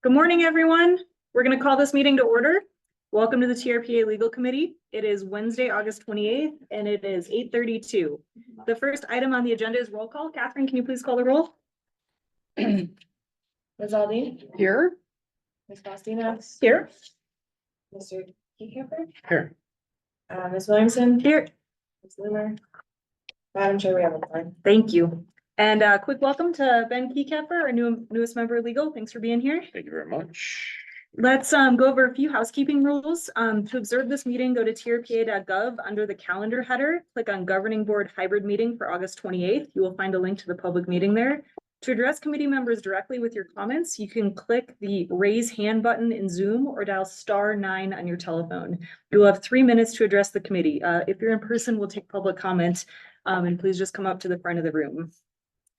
Good morning, everyone. We're going to call this meeting to order. Welcome to the TRPA Legal Committee. It is Wednesday, August 28th, and it is 8:32. The first item on the agenda is roll call. Catherine, can you please call the roll? Ms. Aldean? Here. Ms. Faustina? Here. Mr. Keycamper? Here. Ms. Williamson? Here. Ms. Loomer? Madam Chair, we have a plan. Thank you. And a quick welcome to Ben Keycamper, our newest member of legal. Thanks for being here. Thank you very much. Let's go over a few housekeeping rules. To observe this meeting, go to trpa.gov under the calendar header, click on Governing Board Hybrid Meeting for August 28th. You will find a link to the public meeting there. To address committee members directly with your comments, you can click the raise hand button in Zoom or dial *9 on your telephone. You will have 3 minutes to address the committee. If you're in person, we'll take public comment, and please just come up to the front of the room.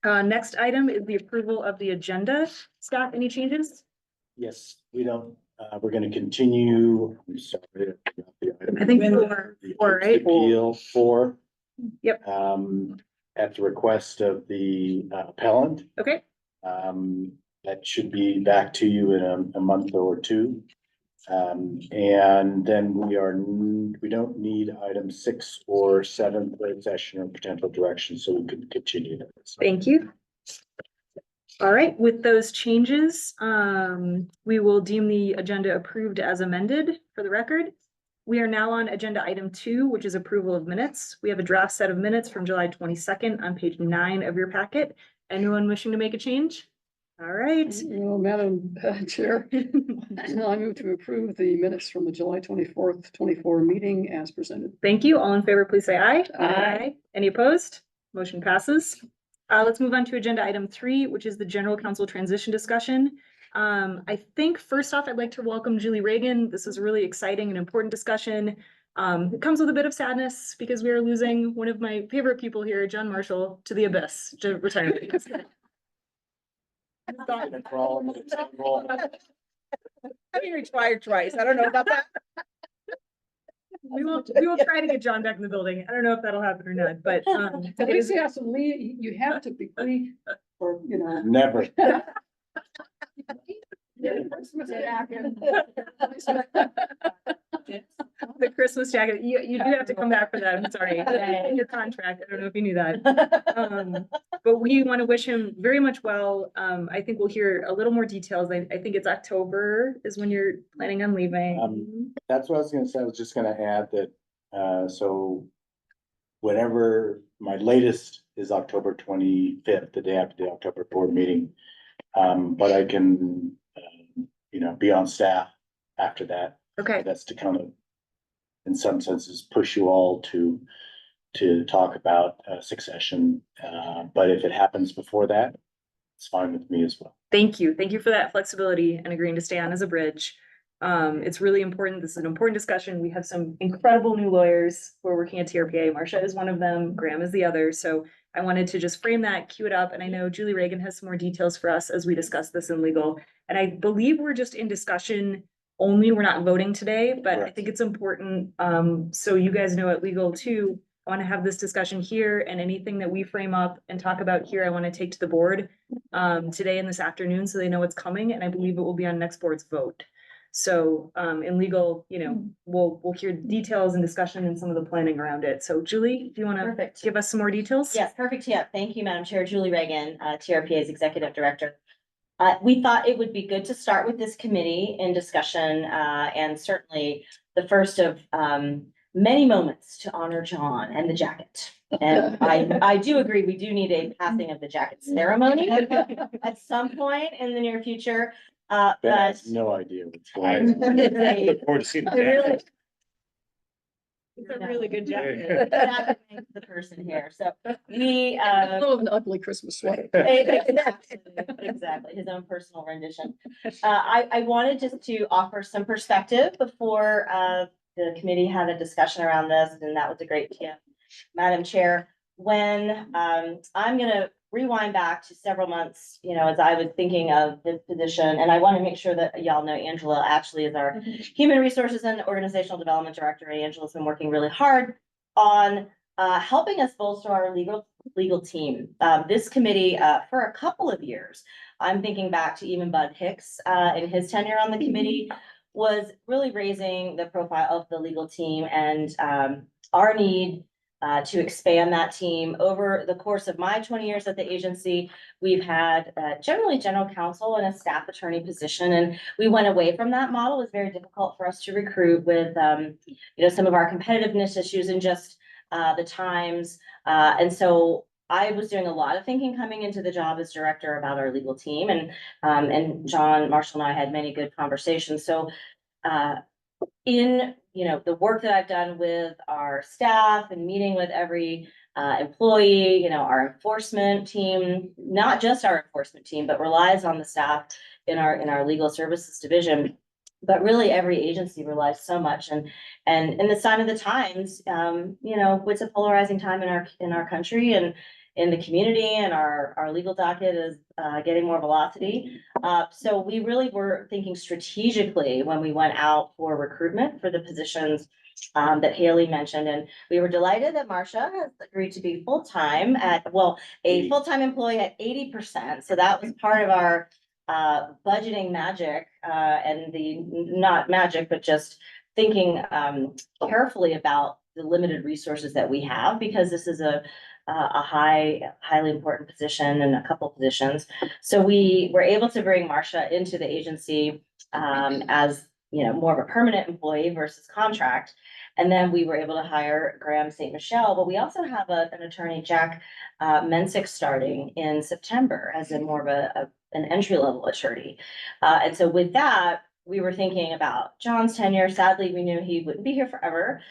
Next item is the approval of the agenda. Scott, any changes? Yes, we don't, we're gonna continue. I'm sorry, I forgot the item. I think The four, right? Appeal 4. Yep. At the request of the appellant. Okay, That should be back to you in a month or two. And then we don't need item 6 or 7 closed session or potential direction, so we could continue this. thank you. All right, with those changes, we will deem the agenda approved as amended for the record. We are now on agenda item 2, which is approval of minutes. We have a draft set of minutes from July 22nd on page 9 of your packet. Anyone wishing to make a change? All right. Well, Madam Chair, I move to approve the minutes from the July 24th, 24 meeting as presented. Thank you. All in favor, please say aye. Aye. Any opposed? Motion passes. Let's move on to agenda item 3, which is the general counsel transition discussion. I think first off, I'd like to welcome Julie Reagan. This is a really exciting and important discussion. It comes with a bit of sadness because we are losing one of my favorite people here, John Marshall, to the abyss, to retirement. Having retired twice, I don't know about that. We will try to get John back in the building. I don't know if that'll happen or not, but At least you have to leave, you have to be free or, you know. Never. Christmas jacket. the Christmas jacket, you do have to come back for that. I'm sorry. In your contract. I don't know if you knew that. But we want to wish him very much well. I think we'll hear a little more details. I think it's October is when you're planning on leaving. That's what I was gonna say. I was just gonna add that, so whenever my latest is October 25th, the day after the October board meeting. But I can, be on staff after that. Okay. That's to kind of, in some senses, push you all to talk about succession. But if it happens before that, it's fine with me as well. Thank you. Thank you for that flexibility and agreeing to stay on as a bridge. It's really important. This is an important discussion. We have some incredible new lawyers who are working at TRPA. Marcia is one of them. Graham is the other. So I wanted to just frame that, cue it up. And I know Julie Reagan has some more details for us as we discuss this in legal. And I believe we're just in discussion only. We're not voting today, but I Correct. think it's important. So you guys know at legal too, I want to have this discussion here, and anything that we frame up and talk about here, I want to take to the board today and this afternoon so they know what's coming. And I believe it will be on next board's vote. So in legal, we'll hear details and discussion and some of the planning around it. So Julie, do you want to Perfect. give us some more details? Yes, perfect. Yeah, thank you, Madam Chair. Julie Reagan, TRPA's Executive Director. We thought it would be good to start with this committee in discussion, and certainly the first of many moments to honor John and the jacket. And I do agree, we do need a passing of the jacket ceremony at some point in the near future. Ben But has no idea what's going on. Look forward to seeing I really- It's a really good job. That makes the person here. So we, A little of an ugly Christmas sweater. Exactly, his own personal rendition. I wanted just to offer some perspective before the committee had a discussion around this, and that was a great tip, Madam Chair. When I'm gonna rewind back to several months, as I was thinking of this position, and I want to make sure that y'all know Angela actually is our Human Resources and Organizational Development Director. Angela's been working really hard on helping us bolster our legal team. This committee, for a couple of years, I'm thinking back to even Bud Hicks, in his tenure on the committee, was really raising the profile of the legal team and, our need to expand that team. Over the course of my 20 years at the agency, we've had generally general counsel and a staff attorney position, and we went away from that model. It was very difficult for us to recruit with, some of our competitiveness issues and just the times. And so I was doing a lot of thinking coming into the job as director about our legal team, and John, Marshall, and I had many good conversations. So in the work that I've done with our staff and meeting with every employee, our enforcement team, not just our enforcement team, but relies on the staff in our legal services division. But really every agency relies so much, and in the sign of the times, it's a polarizing time in our country and in the community, and our legal docket is getting more velocity. So we really were thinking strategically when we went out for recruitment for the positions that Haley mentioned, and we were delighted that Marcia has agreed to be full-time a full-time employee at 80%. So that was part of our budgeting magic, and the not magic, but just thinking carefully about the limited resources that we have, because this is a highly important position and a couple positions. So we were able to bring Marcia into the agency as more of a permanent employee versus contract. And then we were able to hire Graham St. Michelle, but we also have an attorney, Jack Mensick, starting in September as a more of an entry-level attorney. And so with that, we were thinking about John's tenure. Sadly, we knew he wouldn't be here forever.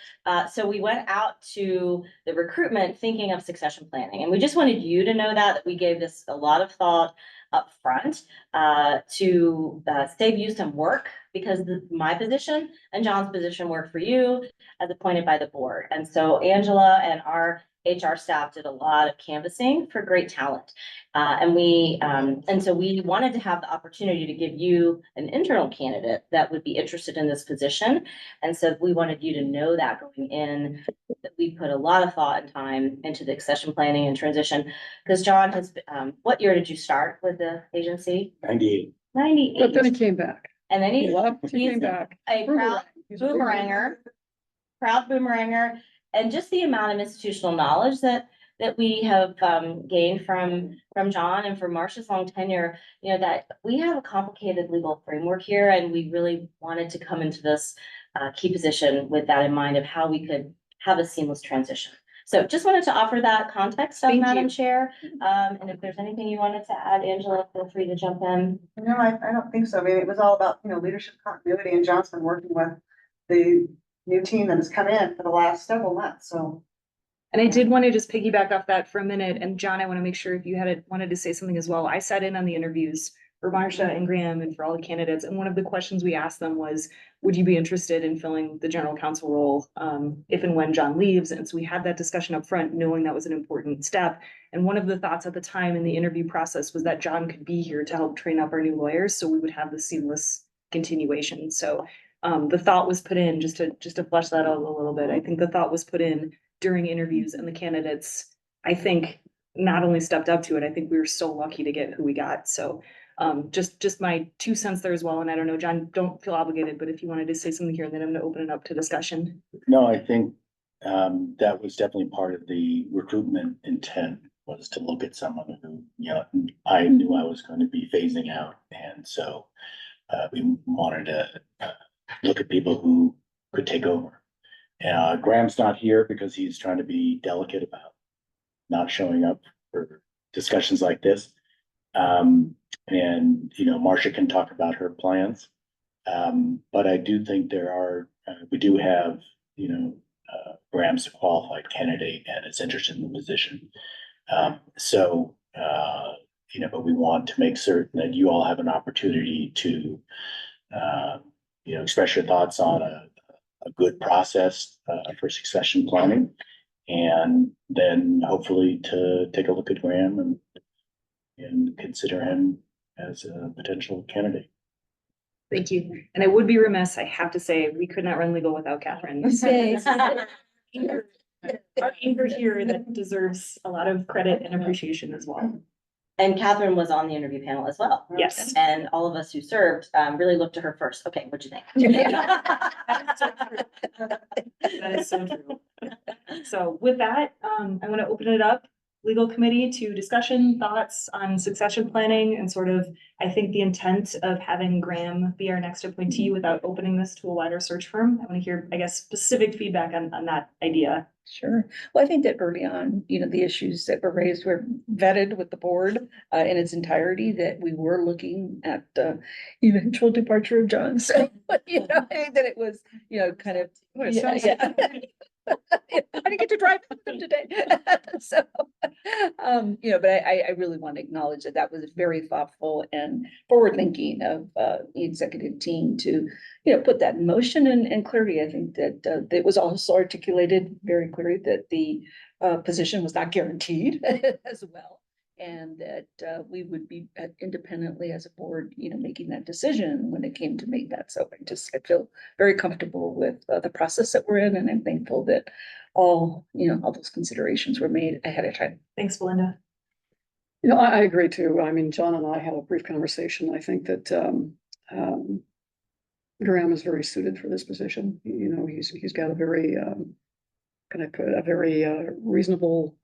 So we went out to the recruitment thinking of succession planning. And we just wanted you to know that we gave this a lot of thought up front to save you some work, because my position and John's position work for you as appointed by the board. And so Angela and our HR staff did a lot of canvassing for great talent. And so we wanted to have the opportunity to give you an internal candidate that would be interested in this position. And so we wanted you to know that going in, that we put a lot of thought and time into the succession planning and transition. Because John has, what year did you start with the agency? 98. 98. But then he came back. And then He he left, he he's came back. a proud He's a boomeranger. proud boomeranger, and just the amount of institutional knowledge that we have gained from John and from Marcia's long tenure, that we have a complicated legal framework here, and we really wanted to come into this key position with that in mind of how we could have a seamless transition. So just wanted to offer that context of Thank Madam you. Chair. And if there's anything you wanted to add, Angela, feel free to jump in. No, I don't think so. I mean, it was all about, leadership continuity, and John's been working with the new team that has come in for the last several months, so. And I did want to just piggyback off that for a minute. And John, I want to make sure if you wanted to say something as well. I sat in on the interviews for Marcia and Graham and for all the candidates. And one of the questions we asked them was, would you be interested in filling the general counsel role if and when John leaves? And so we had that discussion up front, knowing that was an important step. And one of the thoughts at the time in the interview process was that John could be here to help train up our new lawyers, so we would have the seamless continuation. So the thought was put in just to flesh that out a little bit. I think the thought was put in during interviews, and the candidates, I think, not only stepped up to it, I think we were so lucky to get who we got. So just my 2 cents there as well. And I don't know, John, don't feel obligated, but if you wanted to say something here, then I'm gonna open it up to discussion. No, I think that was definitely part of the recruitment intent, was to look at someone who, I knew I was going to be phasing out. And so we wanted to look at people who could take over. Graham's not here because he's trying to be delicate about not showing up for discussions like this. And Marcia can talk about her plans. But I do think we do have, Graham's a qualified candidate and is interested in the position. But we want to make certain that you all have an opportunity to, express your thoughts on a good process for succession planning, and then hopefully to take a look at Graham and consider him as a potential candidate. Thank you. And I would be remiss, I have to say, we could not run legal without Catherine. Our anchor here that deserves a lot of credit and appreciation as well. And Catherine was on the interview panel as well. Yes. And all of us who served, really looked to her first. Okay, what'd you think? That is so true. So with that, I want to open it up, legal committee, to discussion, thoughts on succession planning and sort of, I think the intent of having Graham be our next appointee without opening this to a wider search firm. I want to hear, I guess, specific feedback on that idea. Sure. Well, I think that early on, the issues that were raised were vetted with the board in its entirety, that we were looking at the eventual departure of John. So, that it was, kind of. Yeah. I didn't get to drive with them today. So, but I really want to acknowledge that was very thoughtful and forward thinking of the executive team to, put that in motion and clarity. I think that it was also articulated very clearly that the position was not guaranteed as well. And that we would be independently as a board, making that decision when it came to make that. So I feel very comfortable with the process that we're in, and I'm thankful that all those considerations were made ahead of time. Thanks, Belinda. I agree too. I mean, John and I had a brief conversation. I think that Graham is very suited for this position. He's got a very reasonable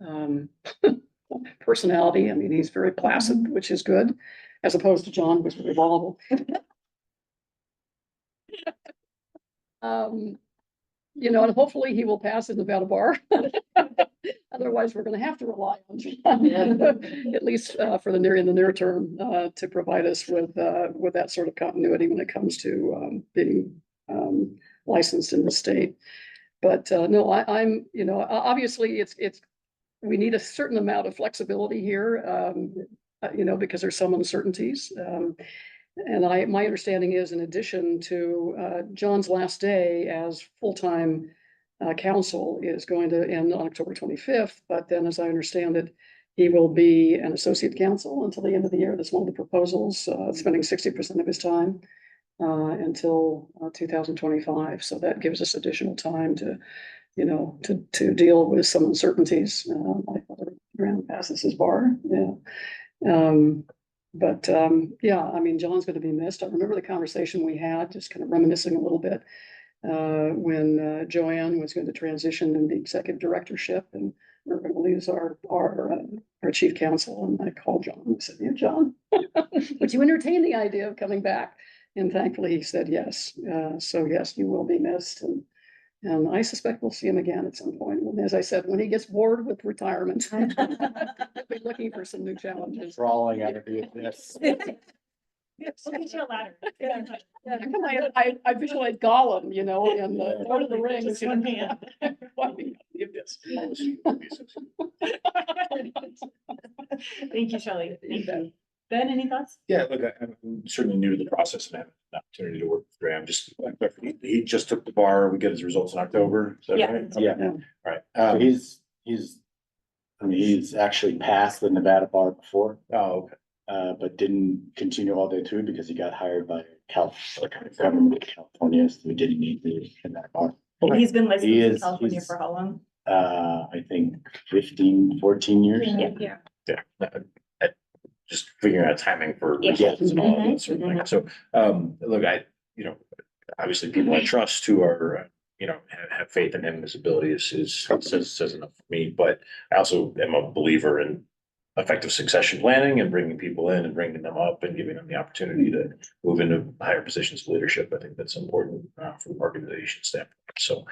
personality. I mean, he's very placid, which is good, as opposed to John, who was very volatile. And hopefully he will pass in Nevada bar. Otherwise, we're going to have to rely on John, at least for the near term, to provide us with that sort of continuity when it comes to being licensed in the state. But no, I'm obviously it's we need a certain amount of flexibility here, because there's some uncertainties. And my understanding is, in addition to John's last day as full-time counsel is going to end on October 25th, but then, as I understand it, he will be an associate counsel until the end of the year. That's one of the proposals, spending 60% of his time until 2025. So that gives us additional time to deal with some uncertainties, like whether Graham passes his bar. Yeah, I mean, John's going to be missed. I remember the conversation we had, just kind of reminiscing a little bit, when Joanne was going to transition in the executive directorship, and we we're going to lose our chief counsel. And I called John and said, John, would you entertain the idea of coming back? And thankfully he said yes. So yes, you will be missed. And I suspect we'll see him again at some point. And as I said, when he gets bored with retirement, he'll be looking for some new challenges. Crawling out of this. We'll get you a ladder. I visualize Gollum, in the Lord of the Rings. Just one hand. Thank you, Shelley. Thank you. Ben, any thoughts? Yeah, look, I'm certainly new to the process and have an opportunity to work with Graham. He just took the bar. We get his results in October. Is that Yeah. right? Yeah. All right. So he's actually passed the Nevada bar before, Oh, okay. but didn't continue all the way through because he got hired by government of California, so he didn't need the Nevada bar. And he's been licensed in He's- California he's- for how long? I think 14 years. Yeah. Just figuring out timing for Yeah. results and all of Mhm, that sort of thing. So, look, obviously people I trust who are, have faith in him, his ability says enough for me, but I also am a believer in effective succession planning and bringing people in and bringing them up and giving them the opportunity to move into higher positions of leadership. I think that's important from an organization standpoint. So,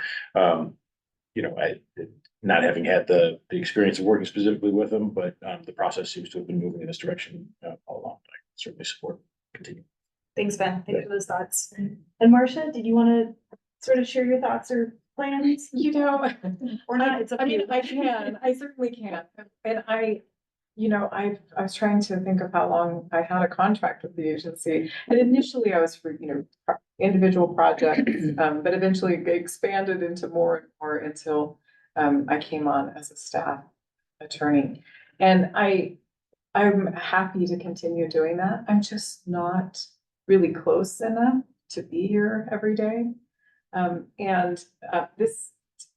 not having had the experience of working specifically with them, but the process seems to have been moving in this direction all along. I certainly support continue. Thanks, Ben. Thank you for those thoughts. And Marcia, did you want to sort of share your thoughts or plans? Or not? It's up I to mean, you. I certainly can. And I was trying to think of how long I had a contract with the agency. And initially I was for, individual projects, but eventually it expanded into more and more until I came on as a staff attorney. And I'm happy to continue doing that. I'm just not really close enough to be here every day. This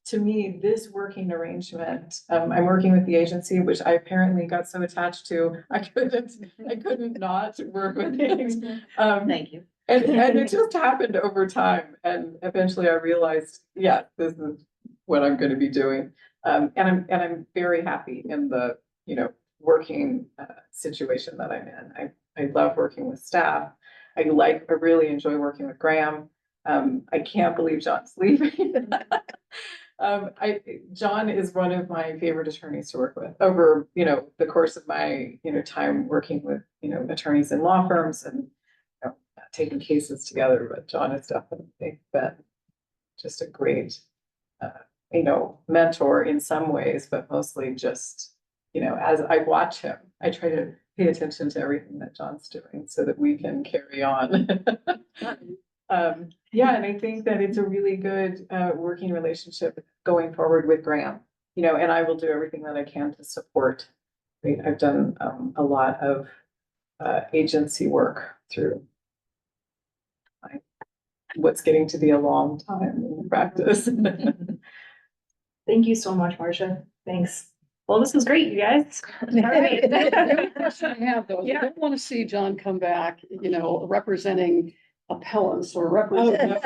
to me, this working arrangement, I'm working with the agency, which I apparently got so attached to, I couldn't not work with things. Thank you. And it just happened over time, and eventually I realized, yeah, this is what I'm gonna be doing. And I'm very happy in the, working situation that I'm in. I love working with staff. I really enjoy working with Graham. I can't believe John's leaving. John is one of my favorite attorneys to work with over, the course of my, time working with, attorneys in law firms and taking cases together, but John has definitely been just a great, mentor in some ways, but mostly just, as I watch him, I try to pay attention to everything that John's doing so that we can carry on. Yeah, and I think that it's a really good, working relationship going forward with Graham, and I will do everything that I can to support. I've done, a lot of, agency work through what's getting to be a long time in practice. Thank you so much, Marcia. Thanks. Well, this was great, you guys. The only question I have though, is I Yeah. don't want to see John come back, representing appellants or Oh, representing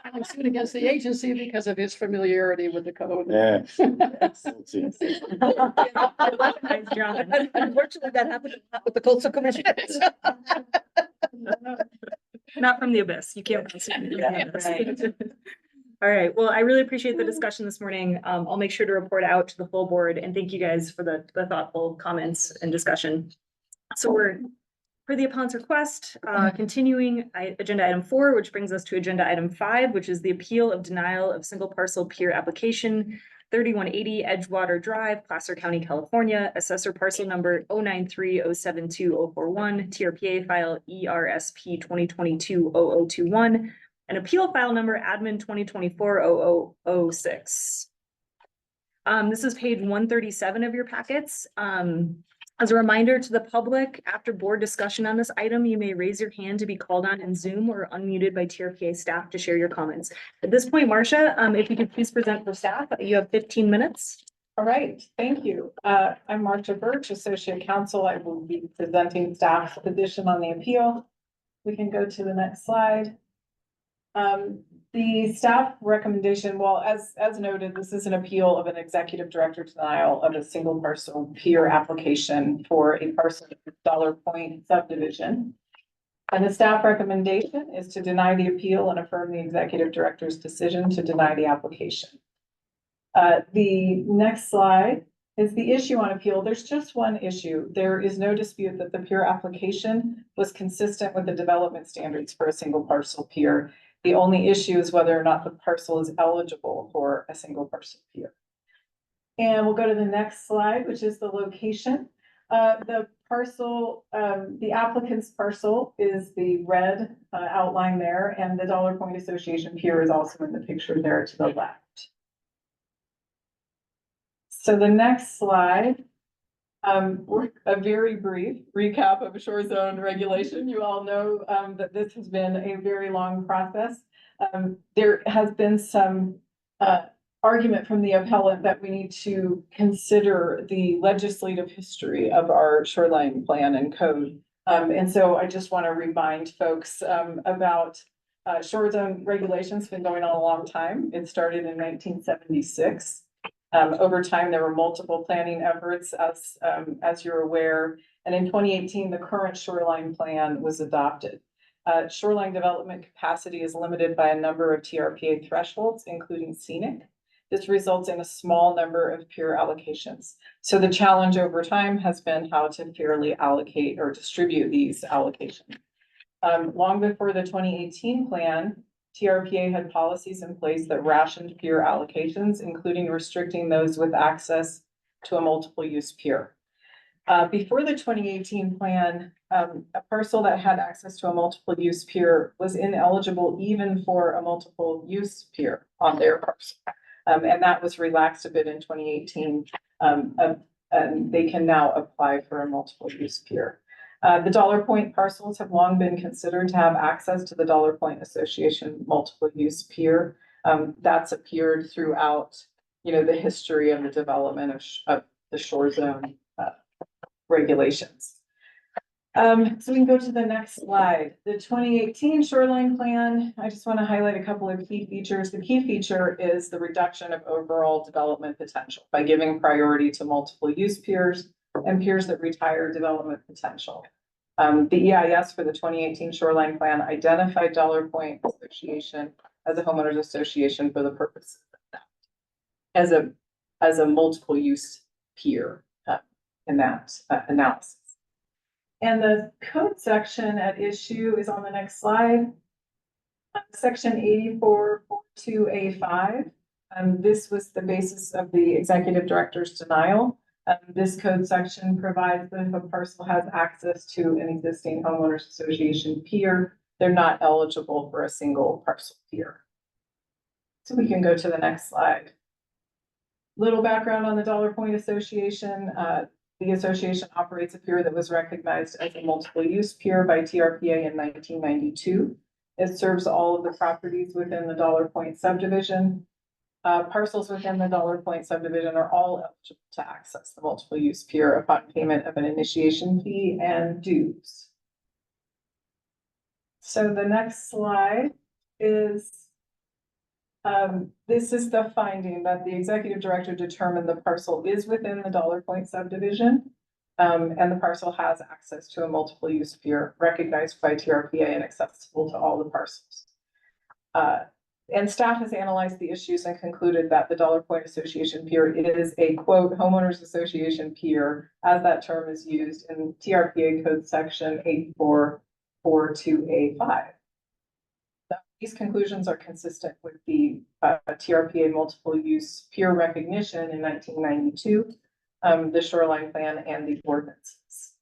filing suit against the agency because of his familiarity with the code. Yeah. Let's see. Thanks, John. Unfortunately, that happened with the coastal commission. Not from the abyss. You can't. Yeah, right. All right. Well, I really appreciate the discussion this morning. I'll make sure to report out to the full board and thank you guys for the thoughtful comments and discussion. So we're, for the appellant's request, continuing agenda item 4, which brings us to agenda item 5, which is the appeal of denial of single parcel peer application 3180 Edgewater Drive, Placer County, California, assessor parcel number 093072041, TRPA file ERSP 2022-0021, and appeal file number admin 2024-0006. This is page 137 of your packets. As a reminder to the public, after board discussion on this item, you may raise your hand to be called on in Zoom or unmuted by TRPA staff to share your comments. At this point, Marcia, if you could please present for staff, you have 15 minutes. All right, thank you. I'm Marcia Birch, Associate Counsel. I will be presenting staff's position on the appeal. We can go to the next slide. The staff recommendation, well, as noted, this is an appeal of an executive director denial of a single parcel peer application for a parcel Dollar Point subdivision. And the staff recommendation is to deny the appeal and affirm the executive director's decision to deny the application. The next slide is the issue on appeal. There's just one issue. There is no dispute that the peer application was consistent with the development standards for a single parcel peer. The only issue is whether or not the parcel is eligible for a single parcel peer. And we'll go to the next slide, which is the location. The parcel, the applicant's parcel is the red outline there, and the Dollar Point Association peer is also in the picture there to the left. So the next slide, a very brief recap of shore zone regulation. You all know that this has been a very long process. There has been some argument from the appellant that we need to consider the legislative history of our shoreline plan and code. And so I just want to remind folks about shore zone regulations. Been going on a long time. It started in 1976. Over time, there were multiple planning efforts, as you're aware, and in 2018, the current shoreline plan was adopted. Shoreline development capacity is limited by a number of TRPA thresholds, including scenic. This results in a small number of peer allocations. So the challenge over time has been how to fairly allocate or distribute these allocations. Long before the 2018 plan, TRPA had policies in place that rationed peer allocations, including restricting those with access to a multiple use peer. Before the 2018 plan, a parcel that had access to a multiple use peer was ineligible even for a multiple use peer on their parcel. And that was relaxed a bit in 2018. And they can now apply for a multiple use peer. The Dollar Point parcels have long been considered to have access to the Dollar Point Association multiple use peer. That's appeared throughout, the history of the development of the shore zone, regulations. So we can go to the next slide. The 2018 shoreline plan, I just want to highlight a couple of key features. The key feature is the reduction of overall development potential by giving priority to multiple use piers and piers that retire development potential. The EIS for the 2018 shoreline plan identified Dollar Point Association as a homeowners association for the purpose of that, as a multiple use pier in that analysis. And the code section at issue is on the next slide. Section 8442A5. This was the basis of the executive director's denial. This code section provides that if a parcel has access to an existing homeowners association pier, they're not eligible for a single parcel pier. So we can go to the next slide. Little background on the Dollar Point Association. The association operates a pier that was recognized as a multiple use pier by TRPA in 1992. It serves all of the properties within the Dollar Point subdivision. Parcels within the Dollar Point subdivision are all eligible to access the multiple use pier upon payment of an initiation fee and dues. So the next slide is, this is the finding that the executive director determined the parcel is within the Dollar Point subdivision. And the parcel has access to a multiple use pier recognized by TRPA and accessible to all the parcels. And staff has analyzed the issues and concluded that the Dollar Point Association pier is a quote homeowners association pier, as that term is used in TRPA code section 8442A5. These conclusions are consistent with the TRPA multiple use pier recognition in 1992, the shoreline plan, and the ordinances.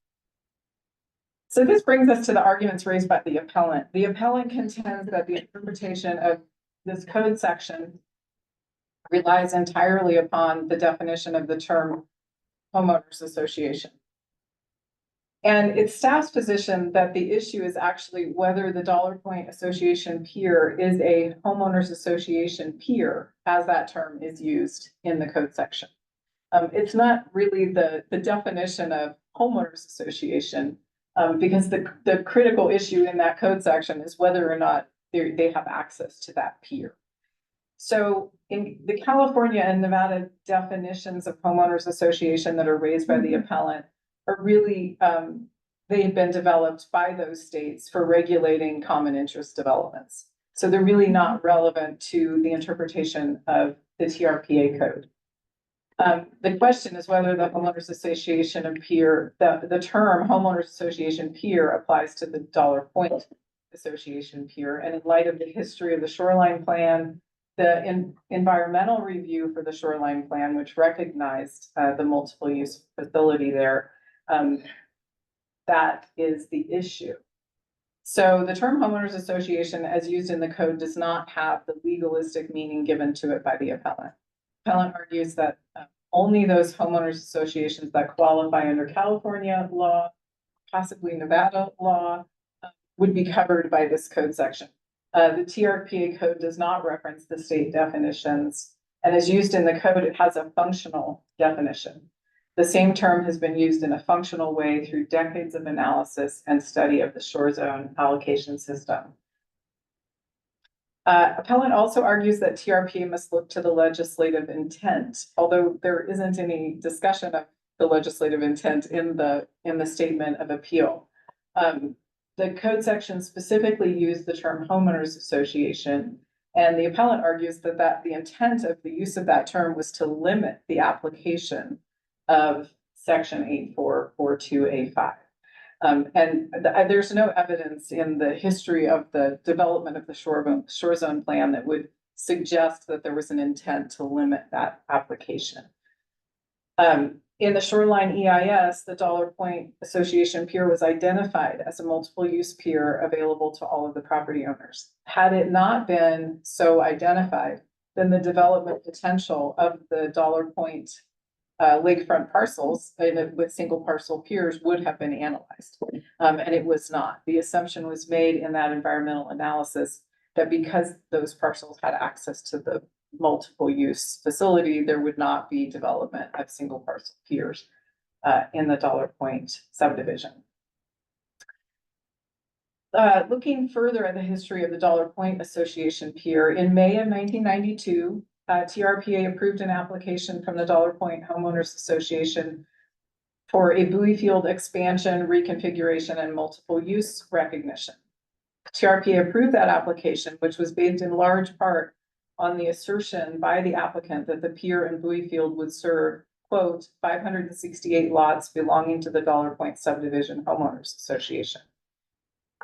So this brings us to the arguments raised by the appellant. The appellant contends that the interpretation of this code section relies entirely upon the definition of the term homeowners association. And it's staff's position that the issue is actually whether the Dollar Point Association pier is a homeowners association pier, as that term is used in the code section. It's not really the definition of homeowners association, because the critical issue in that code section is whether or not they have access to that pier. So in the California and Nevada definitions of homeowners association that are raised by the appellant are really, they have been developed by those states for regulating common interest developments. So they're really not relevant to the interpretation of the TRPA code. The question is whether the homeowners association and pier, the term homeowners association pier applies to the Dollar Point Association pier. And in light of the history of the shoreline plan, the environmental review for the shoreline plan, which recognized the multiple use facility there, that is the issue. So the term homeowners association as used in the code does not have the legalistic meaning given to it by the appellant. Appellant argues that only those homeowners associations that qualify under California law, possibly Nevada law, would be covered by this code section. The TRPA code does not reference the state definitions, and as used in the code, it has a functional definition. The same term has been used in a functional way through decades of analysis and study of the shore zone allocation system. Appellant also argues that TRPA must look to the legislative intent, although there isn't any discussion of the legislative intent in the statement of appeal. The code section specifically used the term homeowners association, and the appellant argues that the intent of the use of that term was to limit the application of section 8442A5. There's no evidence in the history of the development of the shore zone plan that would suggest that there was an intent to limit that application. In the shoreline EIS, the Dollar Point Association pier was identified as a multiple use pier available to all of the property owners. Had it not been so identified, then the development potential of the Dollar Point lakefront parcels with single parcel piers would have been analyzed. And it was not. The assumption was made in that environmental analysis that because those parcels had access to the multiple use facility, there would not be development of single parcel piers in the Dollar Point subdivision. Looking further at the history of the Dollar Point Association Pier, in May of 1992, TRPA approved an application from the Dollar Point Homeowners Association for a buoy field expansion, reconfiguration, and multiple use recognition. TRPA approved that application, which was based in large part on the assertion by the applicant that the pier and buoy field would serve, quote, 568 lots belonging to the Dollar Point Subdivision Homeowners Association.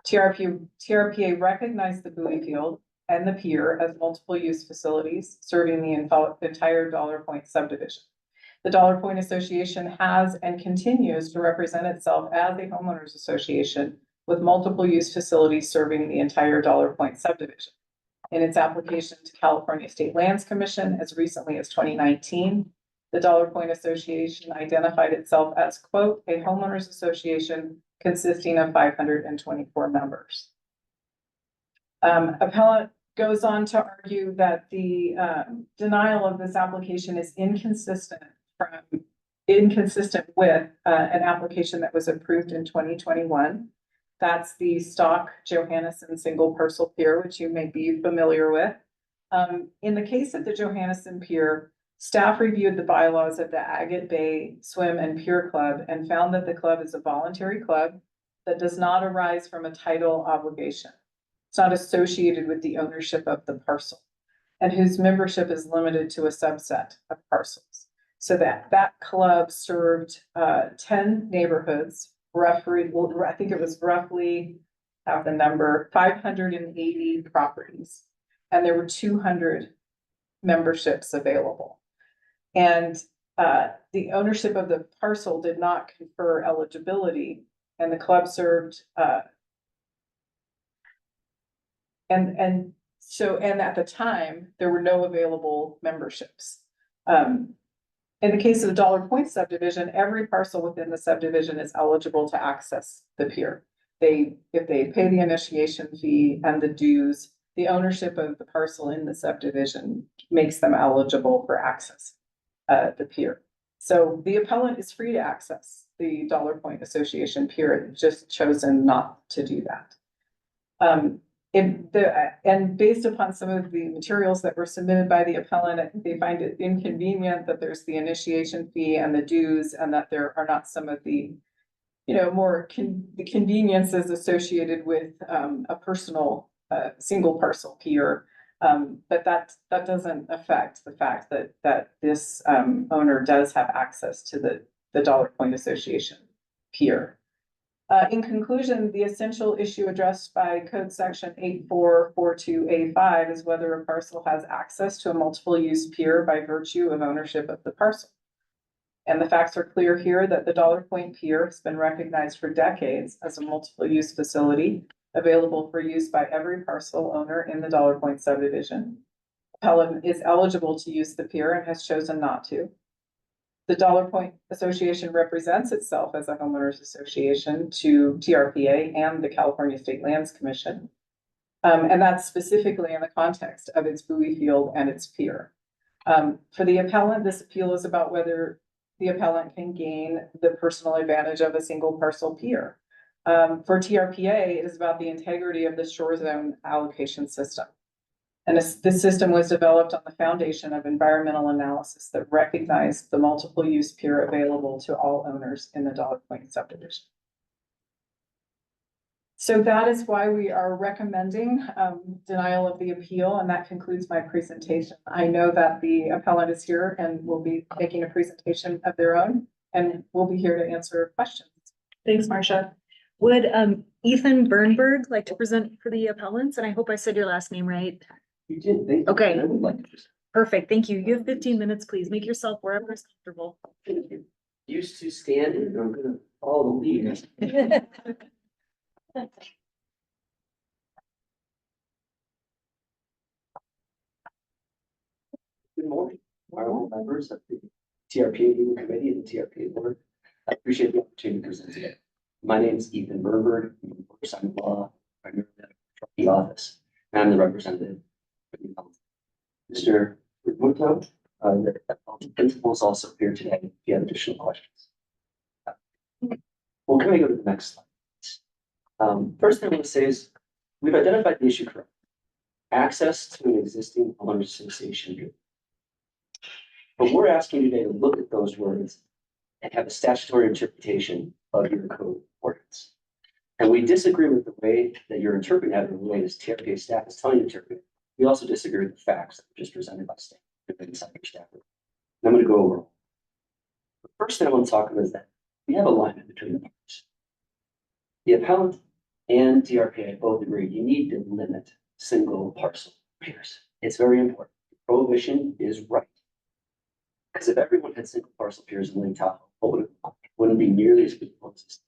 TRPA recognized the buoy field and the pier as multiple use facilities serving the entire Dollar Point subdivision. The Dollar Point Association has and continues to represent itself as a homeowners association with multiple use facilities serving the entire Dollar Point subdivision. In its application to California State Lands Commission as recently as 2019, the Dollar Point Association identified itself as, quote, a homeowners association consisting of 524 members. Appellant goes on to argue that the denial of this application is inconsistent with an application that was approved in 2021. That's the Stock Johannesson Single Parcel Pier, which you may be familiar with. In the case of the Johannesson Pier, staff reviewed the bylaws of the Agate Bay Swim and Pier Club and found that the club is a voluntary club that does not arise from a title obligation. It's not associated with the ownership of the parcel, and whose membership is limited to a subset of parcels. So that club served 10 neighborhoods, roughly, well, I think it was roughly, have the number, 580 properties, and there were 200 memberships available. And the ownership of the parcel did not confer eligibility, and the club served and at the time there were no available memberships. In the case of the Dollar Point subdivision, every parcel within the subdivision is eligible to access the pier. If they pay the initiation fee and the dues, the ownership of the parcel in the subdivision makes them eligible for access the pier. So the appellant is free to access the Dollar Point Association Pier. It's just chosen not to do that. And based upon some of the materials that were submitted by the appellant, I think they find it inconvenient that there's the initiation fee and the dues, and that there are not some of the, more the conveniences associated with a personal single parcel pier. But that doesn't affect the fact that this owner does have access to the Dollar Point Association Pier. In conclusion, the essential issue addressed by Code Section 8442A5 is whether a parcel has access to a multiple use pier by virtue of ownership of the parcel. And the facts are clear here that the Dollar Point Pier has been recognized for decades as a multiple use facility available for use by every parcel owner in the Dollar Point subdivision. Appellant is eligible to use the pier and has chosen not to. The Dollar Point Association represents itself as a homeowners association to TRPA and the California State Lands Commission. And that's specifically in the context of its buoy field and its pier. For the appellant, this appeal is about whether the appellant can gain the personal advantage of a single parcel pier. For TRPA, it is about the integrity of the shore zone allocation system. And this system was developed on the foundation of environmental analysis that recognized the multiple use pier available to all owners in the Dollar Point subdivision. So that is why we are recommending denial of the appeal, and that concludes my presentation. I know that the appellant is here and will be making a presentation of their own, and we'll be here to answer questions. Thanks, Marcia. Would Ethan Bernberg like to present for the appellants? And I hope I said your last name right. You did, thank you. Okay. And I would like to just, Perfect. Thank you. You have 15 minutes, please. Make yourself wherever is comfortable. used to standing, and I'm gonna follow the lead. Good morning, honorable members of the TRPA meeting committee and the TRPA board. I appreciate the opportunity to present today. My name is Ethan Bernberg. I'm a sign law, primarily at the trustee office. I'm the representative. for the appellant. Mr. Muto, the principal is also here today if you have additional questions. Well, can we go to the next slide? First thing I want to say is we've identified the issue correctly. Access to an existing homeowners association group. But we're asking you today to look at those words and have a statutory interpretation of your code ordinance. And we disagree with the way that you're interpreting that, or the way this TRPA staff is telling you to interpret it. We also disagree with the facts that were just presented by staff. Inside your staff. And I'm going to go over. The first thing I want to talk about is that we have alignment between the parties. The appellant and TRPA both agree you need to limit single parcel peers. It's very important. Prohibition is right. Because if everyone had single parcel peers in Lake Tahoe, it wouldn't be nearly as big as this.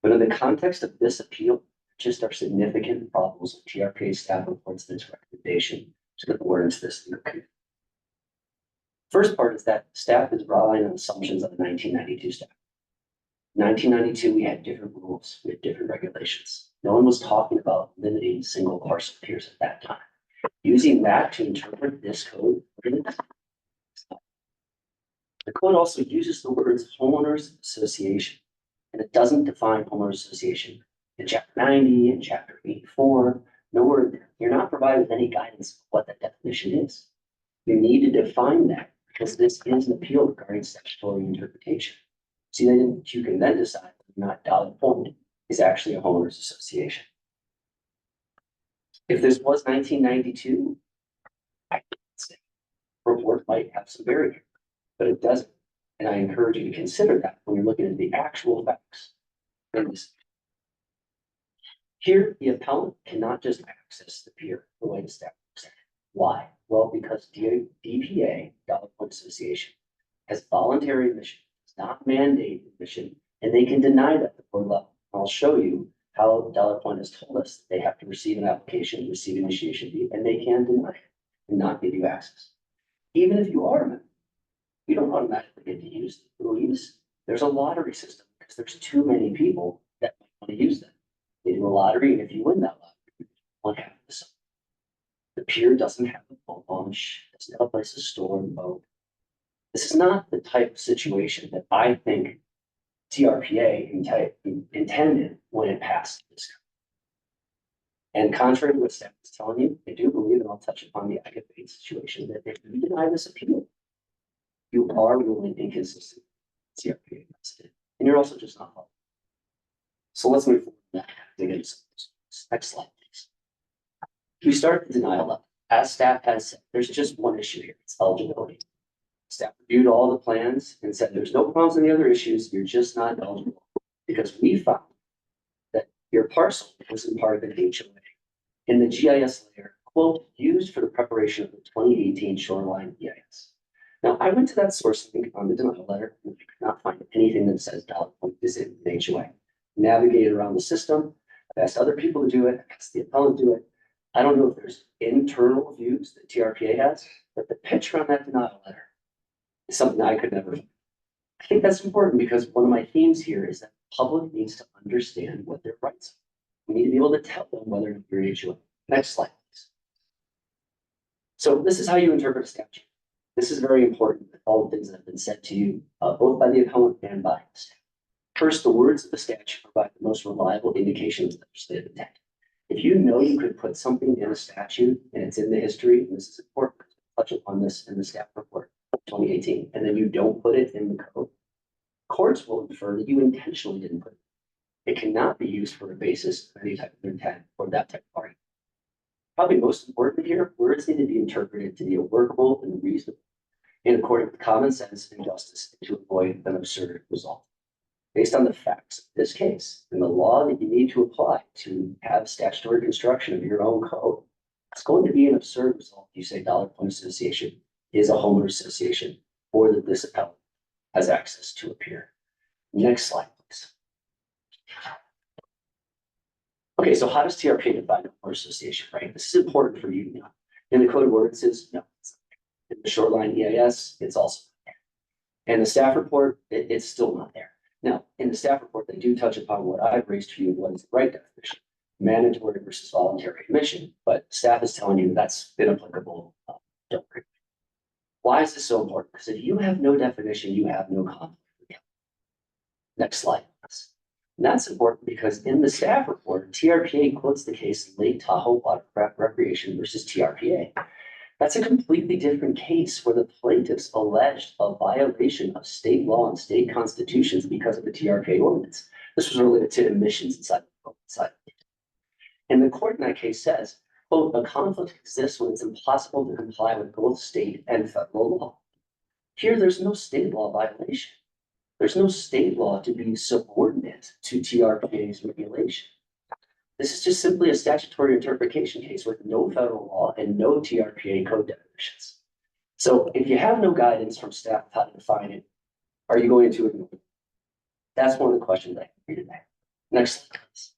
But in the context of this appeal, just are significant problems with TRPA staff reports this recommendation to the ordinance this year. First part is that staff is relying on assumptions of the 1992 staff. 1992, we had different rules, we had different regulations. No one was talking about limiting single parcel peers at that time. Using that to interpret this code, the code also uses the words homeowners association, and it doesn't define homeowners association in chapter 90 and chapter 84. Nowhere there. You're not provided with any guidance of what that definition is. You need to define that because this is an appeal regarding statutory interpretation. See, then you can then decide whether or not Dollar Point is actually a homeowners association. If this was 1992, I think the report might have some variance, but it doesn't. And I encourage you to consider that when you're looking at the actual facts in this. Here, the appellant cannot just access the peer the way the statute said. Why? Well, because DPA, Dollar Point Association, has voluntary admission, does not mandate admission, and they can deny that at the board level. I'll show you how Dollar Point has told us they have to receive an application, receive initiation fee, and they can deny it and not give you access. Even if you are a member, you don't automatically get to use the leaves. There's a lottery system because there's too many people that want to use them. They do a lottery, and if you win that lottery, one half of the sum. The peer doesn't have a boat launch, doesn't have a place to store the boat. This is not the type of situation that I think TRPA intended when it passed this. And contrary to what staff is telling you, I do believe, and I'll touch upon the aggravated situation, that if you deny this appeal, you are ruling inconsistent with TRPA precedent, and you're also just not following. So let's move forward. Next slide, please. We start the denial level. As staff has said, there's just one issue here, it's eligibility. Staff reviewed all the plans and said there's no problems in the other issues, you're just not eligible. Because we found that your parcel wasn't part of an HOA in the GIS layer, quote, used for the preparation of the 2018 shoreline EIS. Now, I went to that source link on the denial letter and I could not find anything that says Dollar Point is in the HOA. Navigated around the system, I've asked other people to do it, I've asked the appellant to do it. I don't know if there's internal views that TRPA has, but the picture on that denial letter is something I could never find. I think that's important because one of my themes here is that the public needs to understand what their rights are. We need to be able to tell them whether to be HOA. Next slide, please. So this is how you interpret a statute. This is very important with all the things that have been said to you, both by the appellant and by the staff. First, the words of the statute provide the most reliable indication of legislative intent. If you know you could put something in a statute and it's in the history, and this is important, touch upon this in the staff report 2018, and then you don't put it in the code, courts will infer that you intentionally didn't put it. It cannot be used for a basis of any type of intent or that type of argument. Probably most important here, words need to be interpreted to be a workable and reasonable in accordance with common sense and justice to avoid an absurd result. Based on the facts of this case and the law that you need to apply to have statutory construction of your own code, it's going to be an absurd result. You say Dollar Point Association is a homeowner association, or that this appellant has access to a peer. Next slide, please. Okay, so how does TRPA define a homeowner association, right? This is important for you to know. In the code of ordinances, no. In the shoreline EIS, it's also not there. And the staff report, it's still not there. Now, in the staff report, they do touch upon what I've raised to you, what is the right definition. mandatory versus voluntary admission, but staff is telling you that's inapplicable. Don't worry. Why is this so important? Because if you have no definition, you have no conflict. Next slide, please. And that's important because in the staff report, TRPA quotes the case Lake Tahoe Watercraft Recreation versus TRPA. That's a completely different case where the plaintiffs alleged a violation of state law and state constitutions because of the TRPA ordinance. This was related to emissions inside the site. And the court in that case says, quote, a conflict exists when it's impossible to comply with both state and federal law. Here, there's no state law violation. There's no state law to be subordinate to TRPA's regulation. This is just simply a statutory interpretation case with no federal law and no TRPA code definitions. So if you have no guidance from staff of how to define it, are you going to ignore it? That's one of the questions I have for you today. Next slide, please.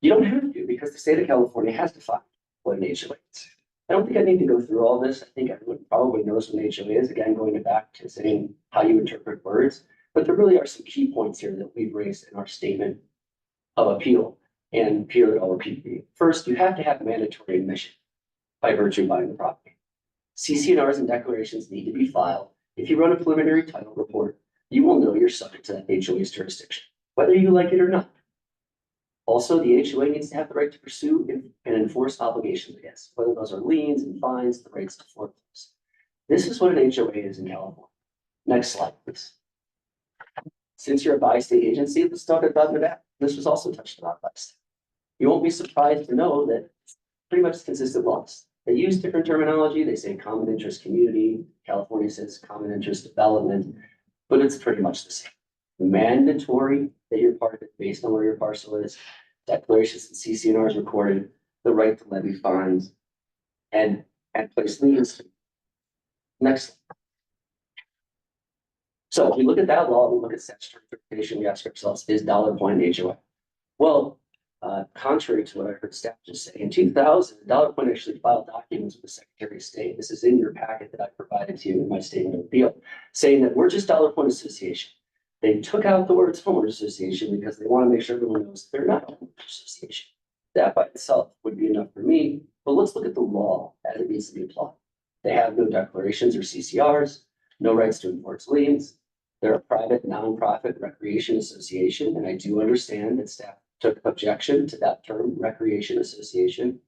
You don't have to, because the state of California has defined what an HOA is. I don't think I need to go through all this. I think everyone probably knows what an HOA is. Again, going back to saying how you interpret words, but there really are some key points here that we've raised in our statement of appeal. And here that I'll repeat. First, you have to have mandatory admission by virtue of buying the property. CC&Rs and declarations need to be filed. If you run a preliminary title report, you will know you're subject to that HOA's jurisdiction, whether you like it or not. Also, the HOA needs to have the right to pursue and enforce obligations against, whether those are liens and fines, the rights to foreclose. This is what an HOA is in California. Next slide, please. Since you're a bi-state agency, let's talk about Nevada. This was also touched upon by state. You won't be surprised to know that it's pretty much consistent laws. They use different terminology. They say common interest community. California says common interest development, but it's pretty much the same. Mandatory that you're part of it based on where your parcel is, declarations and CC&Rs recorded, the right to levy fines, and place liens. Next. So if we look at that law, we look at statutory interpretation, we ask ourselves, is dollar point an HOA? Well, contrary to what I heard staff just say, in 2000, Dollar Point actually filed documents with the Secretary of State. This is in your packet that I provided to you in my statement of appeal, saying that we're just Dollar Point Association. They took out the words homeowners association because they want to make sure everyone knows they're not a homeowners association. That by itself would be enough for me, but let's look at the law as it needs to be applied. They have no declarations or CCRs, no rights to enforce liens. They're a private nonprofit recreation association, and I do understand that staff took objection to that term, recreation association,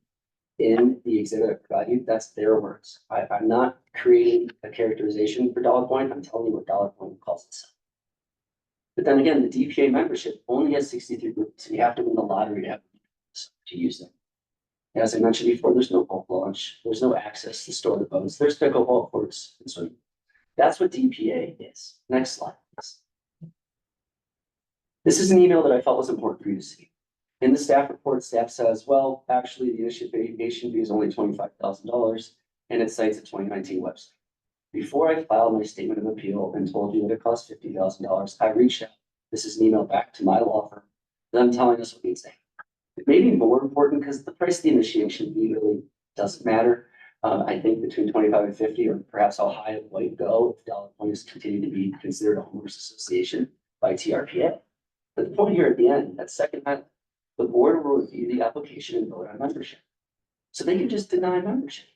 in the exhibit I provided you. That's their words. I'm not creating a characterization for Dollar Point. I'm telling you what Dollar Point calls itself. But then again, the DPA membership only has 63 groups, and you have to win the lottery to use them. And as I mentioned before, there's no boat launch, there's no access to store the boats, there's pickleball courts and swimming. That's what DPA is. Next slide, please. This is an email that I felt was important for you to see. In the staff report, staff says, well, actually, the initiation fee is only $25,000, and it cites a 2019 website. Before I filed my statement of appeal and told you that it cost $50,000, I reached out. This is an email back to my law firm, them telling us what needs to happen. It may be more important because the price of the initiation fee really doesn't matter. I think between 25 and 50, or perhaps how high it might go if Dollar Point is continuing to be considered a homeowners association by TRPA. But the point here at the end, that second item, the board will review the application and vote on membership. So they can just deny membership.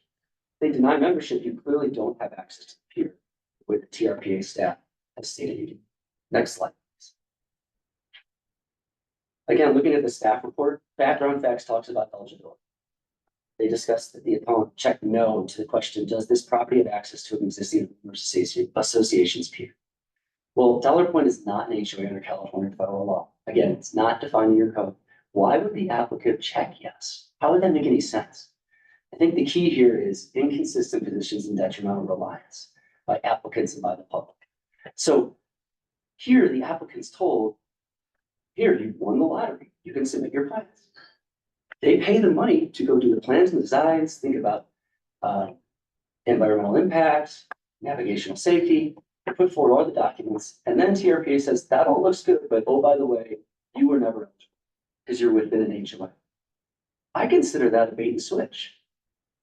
If they deny membership, you clearly don't have access to the peer with the TRPA staff as stated you do. Next slide, please. Again, looking at the staff report, background facts talks about eligibility. They discussed that the appellant checked no to the question, does this property have access to an existing association's peer? Well, Dollar Point is not an HOA under California federal law. Again, it's not defined in your code. Why would the applicant check yes? How would that make any sense? I think the key here is inconsistent positions and detrimental reliance by applicants and by the public. So here, the applicant's told, here, you've won the lottery. You can submit your plans. They pay the money to go do the plans and designs, think about environmental impacts, navigational safety, put forward all the documents, and then TRPA says, that all looks good, but oh, by the way, you were never eligible because you're within an HOA. I consider that a bait and switch.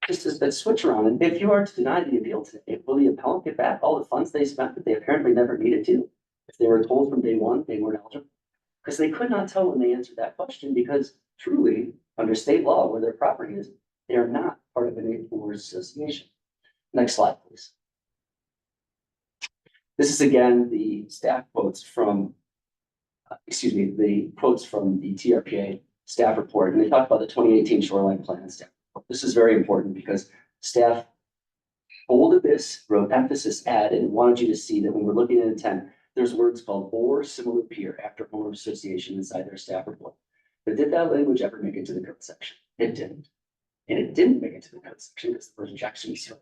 Just as that switch around, and if you are to deny the appeal today, will the appellant get back all the funds they spent that they apparently never needed to? If they were told from day one they weren't eligible? Because they could not tell when they answered that question because truly, under state law, where their property is, they are not part of an homeowners association. Next slide, please. This is again the staff quotes from, the quotes from the TRPA staff report, and they talk about the 2018 shoreline plan staff report. This is very important because staff bolded this, wrote emphasis added, and wanted you to see that when we're looking at intent, there's words called or similar peer after homeowners association inside their staff report. But did that language ever make it to the code section? It didn't. And it didn't make it to the code section because the first objection was sealed.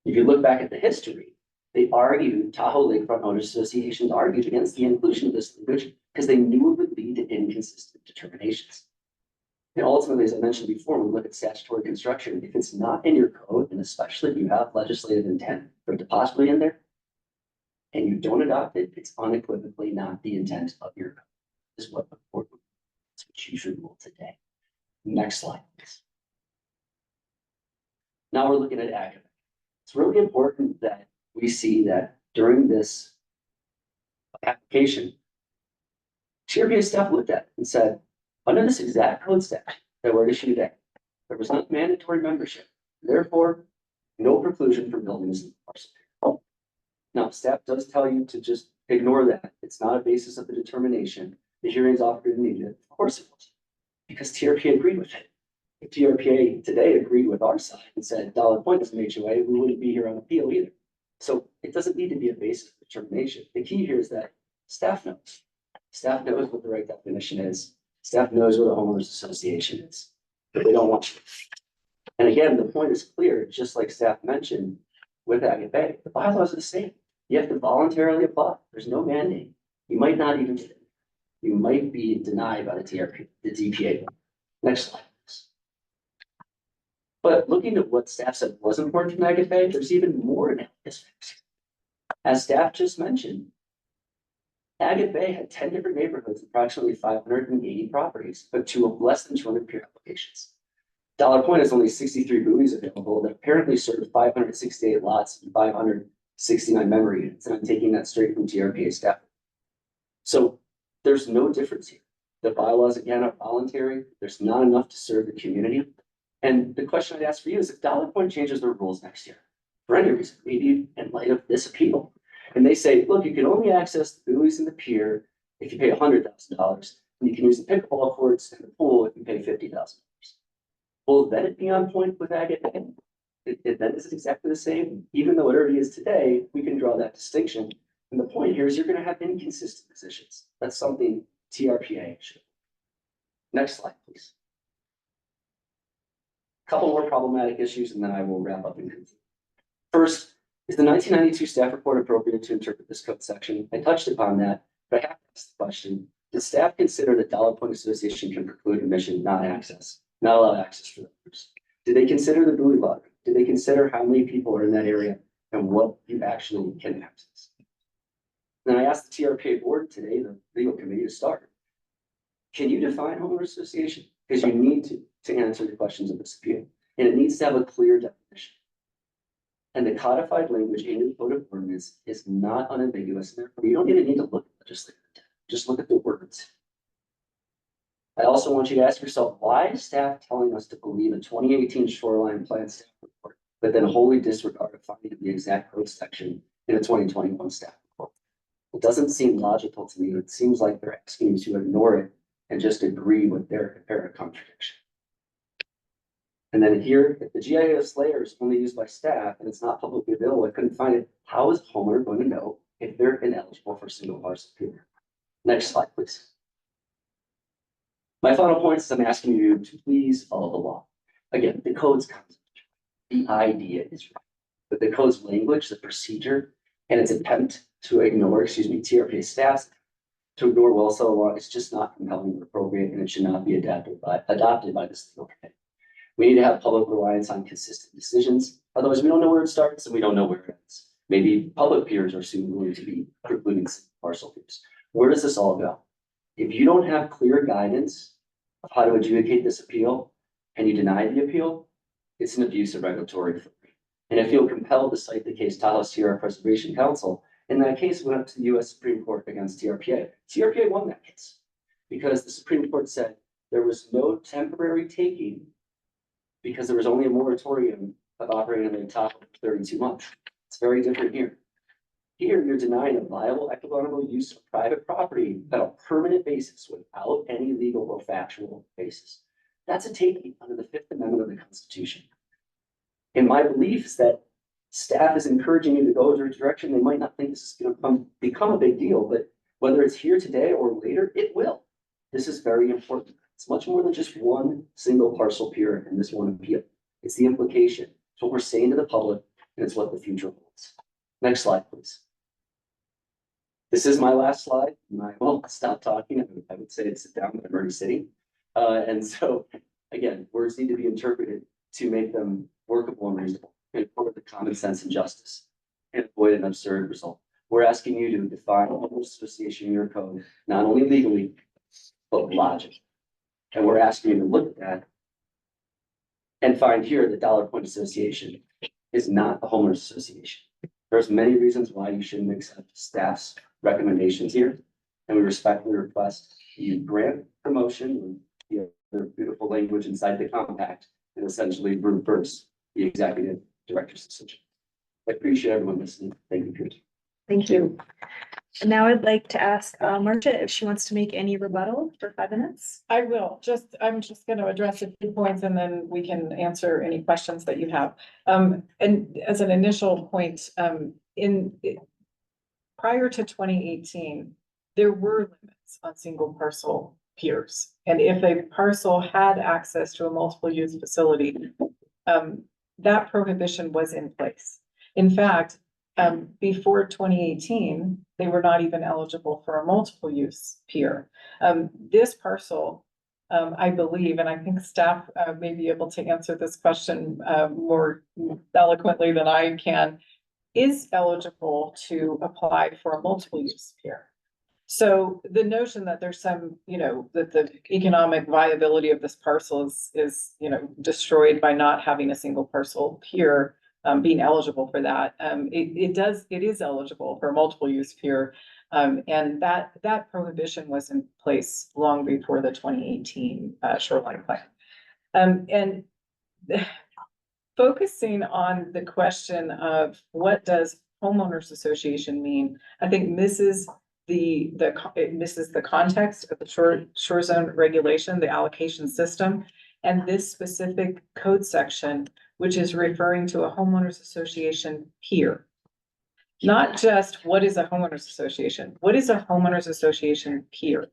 If you look back at the history, they argued, Tahoe Lakefront Owners Associations argued against the inclusion of this language because they knew it would lead to inconsistent determinations. And ultimately, as I mentioned before, when we look at statutory construction, if it's not in your code, and especially if you have legislative intent for it to possibly in there, and you don't adopt it, it's unequivocally not the intent of your code. This is what the court, that's what you should rule today. Next slide, please. Now we're looking at aggravated. It's really important that we see that during this application, TRPA staff looked at it and said, under this exact code statute that we're issued today, there was not mandatory membership. Therefore, no preclusion for buildings in the parcel. Now, staff does tell you to just ignore that. It's not a basis of the determination. The hearings offered and needed. Of course it was, because TRPA agreed with it. If TRPA today agreed with our side and said $1 is an HOA, we wouldn't be here on appeal either. So it doesn't need to be a basis of determination. The key here is that staff knows. Staff knows what the right definition is. Staff knows what a homeowners association is, but they don't want you. And again, the point is clear, just like staff mentioned with Agate Bay, the bylaws are the same. You have to voluntarily apply. There's no mandate. You might not even get it. You might be denied by the TRP, the DPA. Next slide, please. But looking at what staff said was important in Agate Bay, there's even more analogous facts. As staff just mentioned, Agate Bay had 10 different neighborhoods, approximately 580 properties, but less than 200 peer applications. Dollar Point has only 63 buoys available that apparently serve 568 lots and 569 memory units. And I'm taking that straight from TRPA staff. So there's no difference here. The bylaws again are voluntary. There's not enough to serve the community. And the question I'd ask for you is if Dollar Point changes their rules next year, for any reason, maybe in light of this appeal, and they say, look, you can only access the buoys and the pier if you pay $100,000, and you can use the pickleball courts and the pool if you pay $50,000. Will then it be on point with Agate Bay? Then is it exactly the same? Even though it already is today, we can draw that distinction. And the point here is you're going to have inconsistent positions. That's something TRPA should. Next slide, please. A couple more problematic issues, and then I will wrap up and conclude. First, is the 1992 staff report appropriate to interpret this code section? I touched upon that, but I have to ask the question, does staff consider that Dollar Point Association can preclude admission, not allow access for others? Did they consider the buoy log? Did they consider how many people are in that area and what you actually can access? Then I asked the TRPA board today, the legal committee, to start. Can you define homeowner association? Because you need to answer the questions of this appeal, and it needs to have a clear definition. And the codified language in the code of ordinance is not unambiguous in there. You don't even need to look at legislative intent. Just look at the words. I also want you to ask yourself, why is staff telling us to believe a 2018 shoreline plan staff report, but then wholly disregard a finding of the exact code section in a 2021 staff report? It doesn't seem logical to me. It seems like they're asking you to ignore it and just agree with their apparent contradiction. And then here, if the GIS layer is only used by staff and it's not publicly available, I couldn't find it. How is a homeowner going to know if they're ineligible for single parcel peer? Next slide, please. My final point is I'm asking you to please follow the law. Again, the code's concept. The idea is right, but the code's language, the procedure, and its attempt to ignore, TRPA staff, to ignore well settled law, it's just not compelling or appropriate, and it should not be adopted by this legal committee. We need to have public reliance on consistent decisions. Otherwise, we don't know where it starts and we don't know where it ends. Maybe public peers are soon going to be precluding parcel peers. Where does this all go? If you don't have clear guidance of how to adjudicate this appeal and you deny the appeal, it's an abuse of regulatory authority. And I feel compelled to cite the case Tahoe Sierra Preservation Council. In that case, went up to the US Supreme Court against TRPA. TRPA won that case because the Supreme Court said, There was no temporary taking because there was only a moratorium of operating in Tahoe for 32 months. It's very different here. Here, you're denying a viable economical use of private property on a permanent basis without any legal or factual basis. That's a taking under the Fifth Amendment of the Constitution. And my belief is that staff is encouraging you to go in a direction. They might not think this is going to become a big deal, but whether it's here today or later, it will. This is very important. It's much more than just one single parcel pier and this one appeal. It's the implication. It's what we're saying to the public, and it's what the future holds. Next slide, please. This is my last slide, and I won't stop talking. I would say it's sit down, but I'm already sitting. And so, again, words need to be interpreted to make them workable and reasonable, and according to common sense and justice, and avoid an absurd result. We're asking you to define homeowners association in your code, not only legally, but logically. And we're asking you to look at that and find here that Dollar Point Association is not a homeowners association. There's many reasons why you shouldn't accept staff's recommendations here. And we respectfully request you grant promotion with the other beautiful language inside the compact and essentially reverse the executive director's decision. I appreciate everyone listening. Thank you, Peter. Thank you. And now I'd like to ask Marcia if she wants to make any rebuttal for 5 minutes. I will, I'm just gonna address a few points and then we can answer any questions that you have. And as an initial point, prior to 2018, there were limits on single parcel piers. And if a parcel had access to a multiple use facility, that prohibition was in place. In fact, before 2018, they were not even eligible for a multiple use pier. This parcel, I believe, and I think staff may be able to answer this question more eloquently than I can, is eligible to apply for a multiple use pier. So the notion that there's some, that the economic viability of this parcel is destroyed by not having a single parcel pier, being eligible for that. It is eligible for a multiple use pier. And that prohibition was in place long before the 2018 shoreline plan. And focusing on the question of what does homeowners association mean, I think misses it misses the context of the shore zone regulation, the allocation system, and this specific code section, which is referring to a homeowners association pier. Not just what is a homeowners association, what is a homeowners association pier?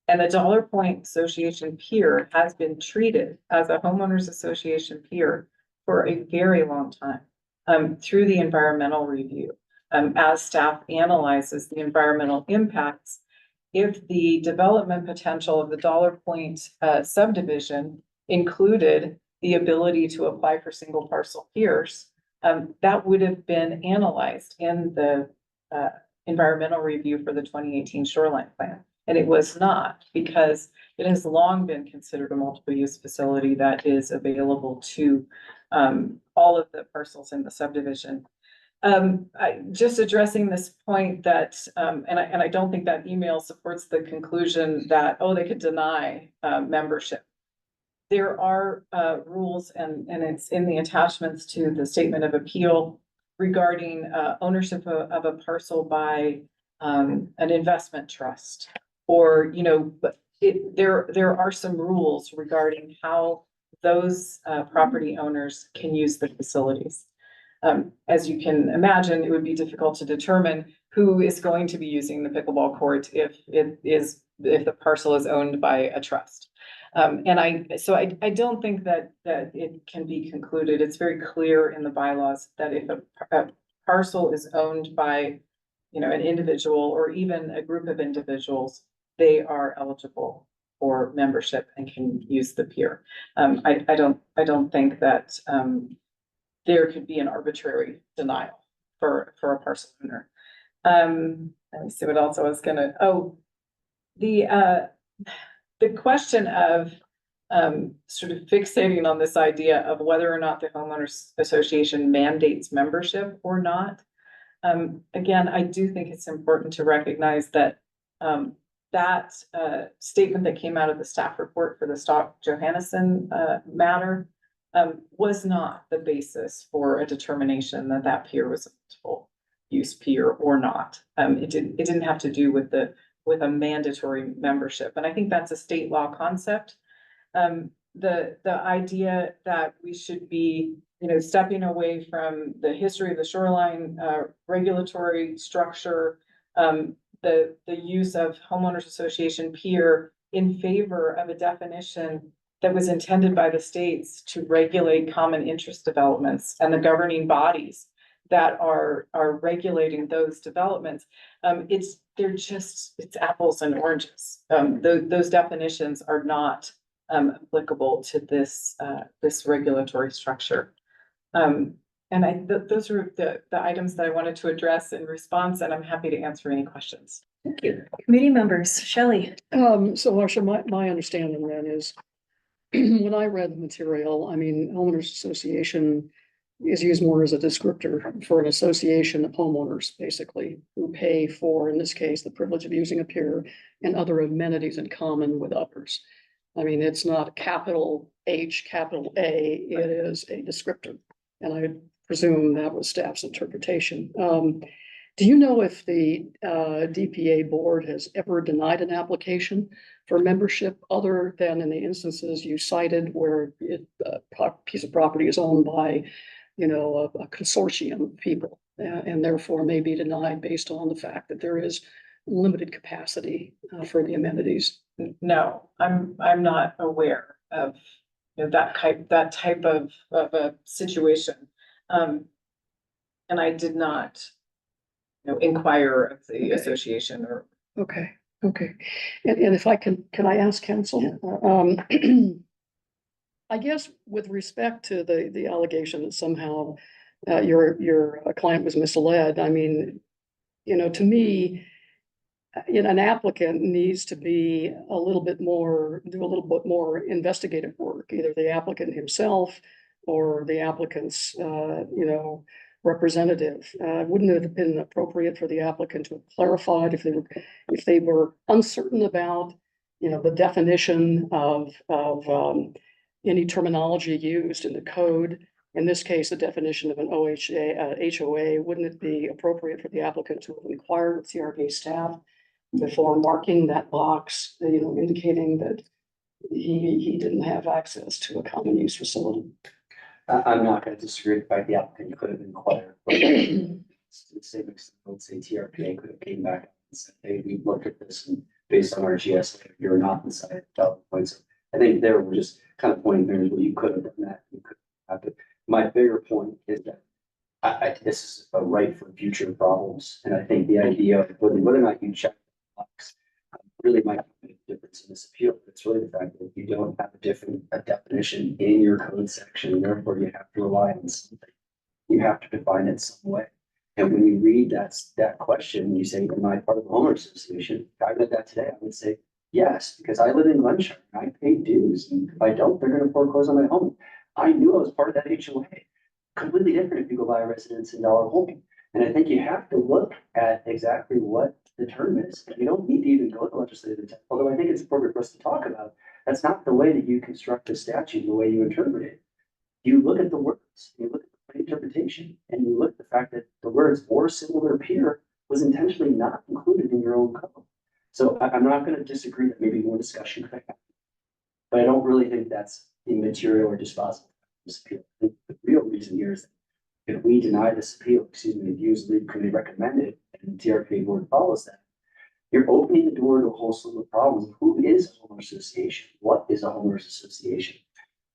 And the Dollar Point Association pier has been treated as a homeowners association pier for a very long time, through the environmental review. As staff analyzes the environmental impacts, if the development potential of the Dollar Point subdivision included the ability to apply for single parcel piers, that would have been analyzed in the environmental review for the 2018 shoreline plan. And it was not, because it has long been considered a multiple use facility that is available to all of the parcels in the subdivision. Just addressing this point that, and I don't think that email supports the conclusion that, they could deny membership. There are rules, and it's in the attachments to the statement of appeal regarding ownership of a parcel by an investment trust, or but there are some rules regarding how those property owners can use the facilities. As you can imagine, it would be difficult to determine who is going to be using the pickleball court if the parcel is owned by a trust. And I don't think that it can be concluded. It's very clear in the bylaws that if a parcel is owned by, an individual or even a group of individuals, they are eligible for membership and can use the pier. I don't think that there could be an arbitrary denial for a parcel owner. Let me see what else I was gonna, the question of sort of fixating on this idea of whether or not the homeowners association mandates membership or not. Again, I do think it's important to recognize that that statement that came out of the staff report for the Stock Johannesson matter was not the basis for a determination that that pier was a multiple use pier or not. It didn't have to do with a mandatory membership, and I think that's a state law concept. The idea that we should be, stepping away from the history of the shoreline regulatory structure, the use of homeowners association pier in favor of a definition that was intended by the states to regulate common interest developments and the governing bodies that are regulating those developments. It's apples and oranges. Those definitions are not applicable to this regulatory structure. Those are the items that I wanted to address in response, and I'm happy to answer any questions. Thank you. Committee members, Shelley. So Marcia, my understanding then is when I read the material, I mean, homeowners association is used more as a descriptor for an association of homeowners, basically, who pay for, in this case, the privilege of using a pier and other amenities in common with others. I mean, it's not capital H, capital A, it is a descriptor. And I presume that was staff's interpretation. Do you know if the DPA board has ever denied an application for membership other than in the instances you cited where a piece of property is owned by, a consortium of people and therefore may be denied based on the fact that there is limited capacity for the amenities? No, I'm not aware of that type of a situation. And I did not inquire of the association or. Okay. And if I can I ask counsel? I guess with respect to the allegation that somehow your client was misled, I mean, to me, an applicant needs to be do a little bit more investigative work, either the applicant himself or the applicant's, representative. Wouldn't it have been appropriate for the applicant to have clarified if they were uncertain about, the definition of any terminology used in the code? In this case, the definition of an HOA, wouldn't it be appropriate for the applicant to have inquired with TRPA staff before marking that box, indicating that he didn't have access to a common use facility? I'm not gonna disagree with the fact the applicant could have inquired. But to the same extent, I would say TRPA could have came back and said, hey, we looked at this and based on our GS, you're not inside the points. I think there we're just kind of pointing fingers, well, you could have done that, you could have to. My bigger point is that this is a right for future problems. And I think the idea of whether or not you check the box really might make a difference in this appeal. It's really the fact that you don't have a definition in your code section, and therefore you have to rely on something. You have to define it some way. And when you read that question, you say, am I part of the homeowners association? If I read that today, I would say, yes, because I live in Glenshire and I pay dues. And if I don't, they're going to foreclose on my home. I knew I was part of that HOA. Completely different if you go buy a residence in Dollar Home. And I think you have to look at exactly what the term is. You don't need to even go to legislative intent, although I think it's appropriate for us to talk about. That's not the way that you construct the statute, the way you interpret it. You look at the words, you look at the interpretation, and you look at the fact that the words or similar peer was intentionally not included in your own code. So I'm not going to disagree that maybe more discussion could happen, but I don't really think that's immaterial or dispositive of this appeal. The real reason here is that if we deny this appeal, if use lead committee recommended and the TRPA board follows that, you're opening the door to a whole slew of problems. Who is a homeowners association? What is a homeowners association?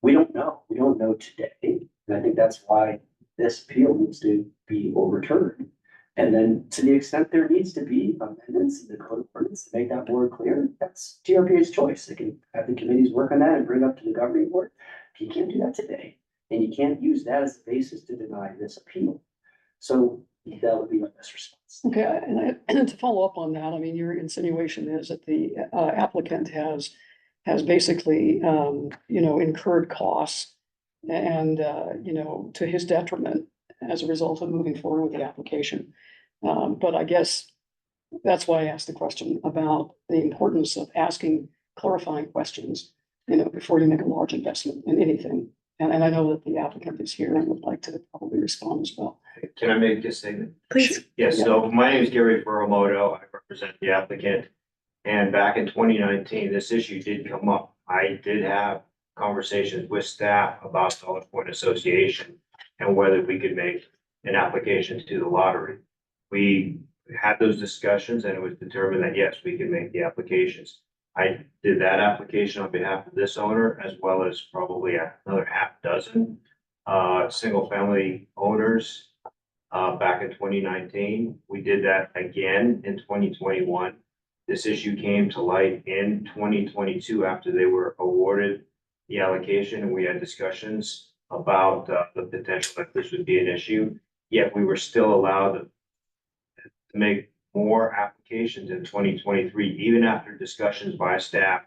We don't know. We don't know today. And I think that's why this appeal needs to be overturned. And then to the extent there needs to be amendments in the code of ordinance to make that more clear, that's TRPA's choice. They can have the committees work on that and bring it up to the governing board. You can't do that today. And you can't use that as the basis to deny this appeal. So that would be my best response. Okay, and to follow up on that, I mean, your insinuation is that the applicant has basically, incurred costs and, to his detriment as a result of moving forward with the application. But I guess that's why I asked the question about the importance of asking clarifying questions, you know, before you make a large investment in anything. And I know that the applicant is here and would like to probably respond as well. Can I make a statement? Please. Yes, so my name is Gary Furamoto. I represent the applicant. And back in 2019, this issue did come up. I did have conversations with staff about Solid Point Association and whether we could make an application to the lottery. We had those discussions and it was determined that yes, we can make the applications. I did that application on behalf of this owner as well as probably another half dozen single family owners back in 2019. We did that again in 2021. This issue came to light in 2022 after they were awarded the allocation, and we had discussions about the potential that this would be an issue. Yet we were still allowed to make more applications in 2023, even after discussions by staff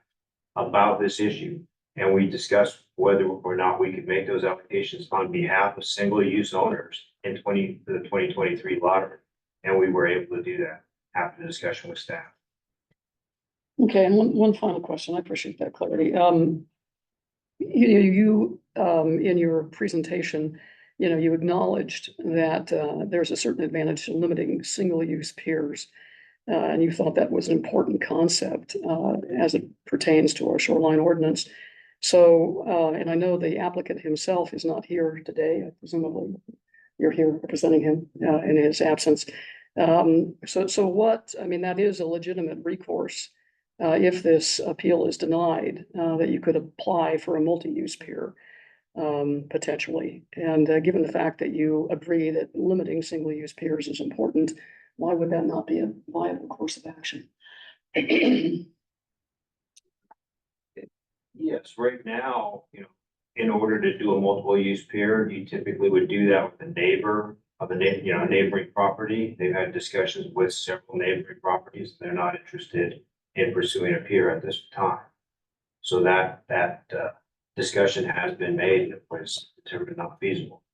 about this issue. And we discussed whether or not we could make those applications on behalf of single-use owners in the 2023 lottery. And we were able to do that after the discussion with staff. Okay, and one final question. I appreciate that clarity. You in your presentation, you know, you acknowledged that there's a certain advantage to limiting single-use piers. And you thought that was an important concept as it pertains to our shoreline ordinance. So, and I know the applicant himself is not here today. Presumably you're here representing him in his absence. So what, I mean, that is a legitimate recourse if this appeal is denied, that you could apply for a multi-use pier potentially. And given the fact that you agree that limiting single-use piers is important, why would that not be a viable course of action? Yes, right now, you know, in order to do a multiple use pier, you typically would do that with a neighbor of a neighboring property. They've had discussions with several neighboring properties. They're not interested in pursuing a pier at this time. So that discussion has been made and it was determined not feasible.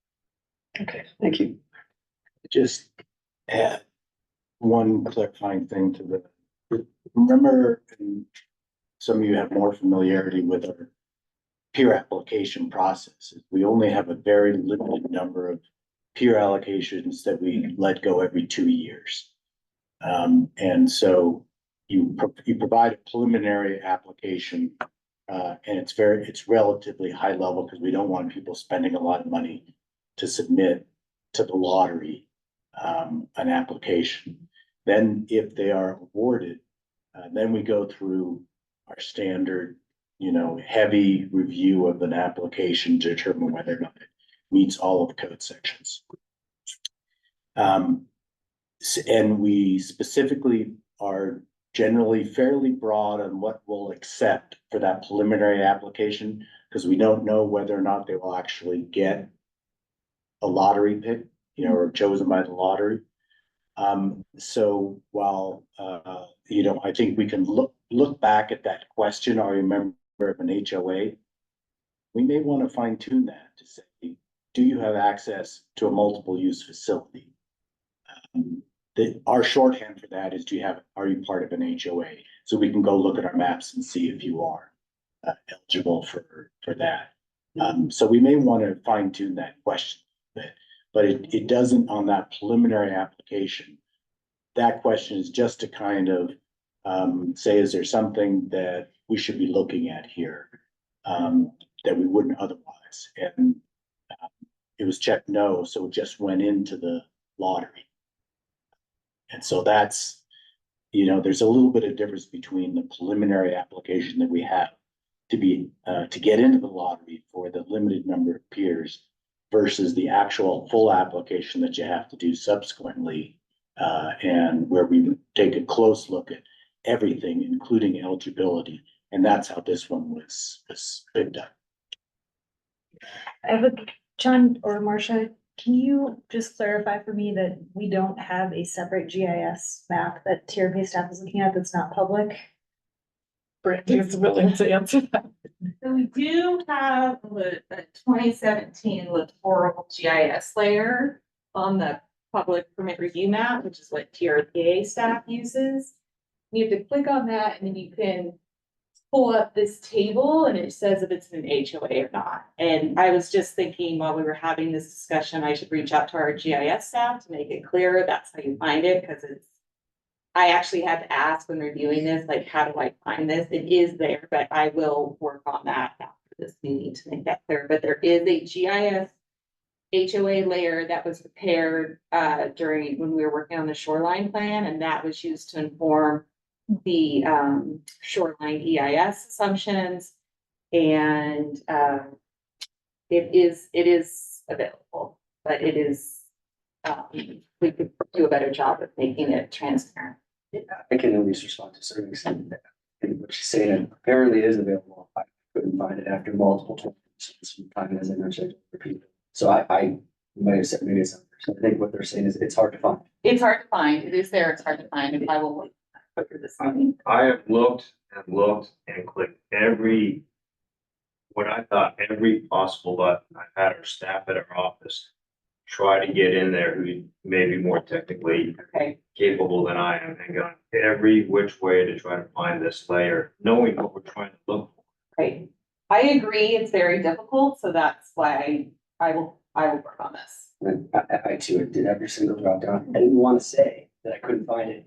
Okay, thank you. Just add one clarifying thing to remember, and some of you have more familiarity with our peer application process. We only have a very limited number of peer allocations that we let go every 2 years. And so you provide a preliminary application, and it's relatively high level because we don't want people spending a lot of money to submit to the lottery an application. Then if they are awarded, then we go through our standard, you know, heavy review of an application to determine whether or not it meets all of the code sections. And we specifically are generally fairly broad on what we'll accept for that preliminary application, because we don't know whether or not they will actually get a lottery pick, you know, or chosen by the lottery. So while, you know, I think we can look back at that question, or remember of an HOA, we may want to fine tune that to say, do you have access to a multiple use facility? Our shorthand for that is, are you part of an HOA? So we can go look at our maps and see if you are eligible for that. So we may want to fine tune that question a bit, but it doesn't on that preliminary application. That question is just to kind of say, is there something that we should be looking at here that we wouldn't otherwise? And it was checked no, so it just went into the lottery. And so that's, you know, there's a little bit of difference between the preliminary application that we have to get into the lottery for the limited number of peers versus the actual full application that you have to do subsequently, and where we take a close look at everything, including eligibility. And that's how this one was picked up. John or Marcia, can you just clarify for me that we don't have a separate GIS map that TRPA staff is looking at that's not public? Brandy is willing to answer that. So we do have a 2017 littoral GIS layer on the public permit review map, which is what TRPA staff uses. You have to click on that and then you can pull up this table and it says if it's an HOA or not. And I was just thinking while we were having this discussion, I should reach out to our GIS staff to make it clear that's how you find it, because I actually had to ask when reviewing this, like, how do I find this? It is there, but I will work on that after this meeting to make that clear. But there is a GIS HOA layer that was prepared during when we were working on the shoreline plan, and that was used to inform the shoreline EIS assumptions. And it is available, but it is we could do a better job of making it transparent. I can at least respond to a certain extent that, and what she's saying, apparently it is available. I couldn't find it after multiple times, some time, as I mentioned, for people. So I might have said, maybe it's, I think what they're saying is it's hard to find. It's hard to find. It is there. It's hard to find. If I will look through this one. I have looked and clicked what I thought every possible button. I've had our staff at our office try to get in there who may be more technically Okay. capable than I am, and gone every which way to try to find this layer, knowing what we're trying to look for. Right. I agree. It's very difficult. So that's why I will work on this. And I too did every single drop down. I didn't want to say that I couldn't find it.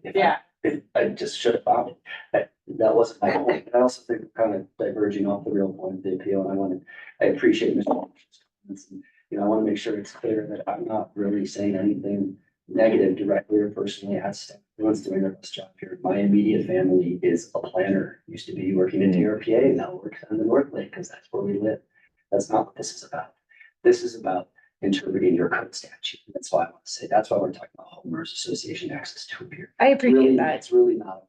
If I just should have found it. That wasn't my point. I also think we're kind of diverging off the real point of the appeal. And I appreciate Mr. Walsh's comments. And, I want to make sure it's clear that I'm not really saying anything negative directly or personally as staff. Everyone's doing their best job here. My immediate family is a planner, used to be working in TRPA, and now works on the North Lake because that's where we live. That's not what this is about. This is about interpreting your code statute. That's why I want to say, that's why we're talking about homeowners association access to a pier. I appreciate Really, that. it's really not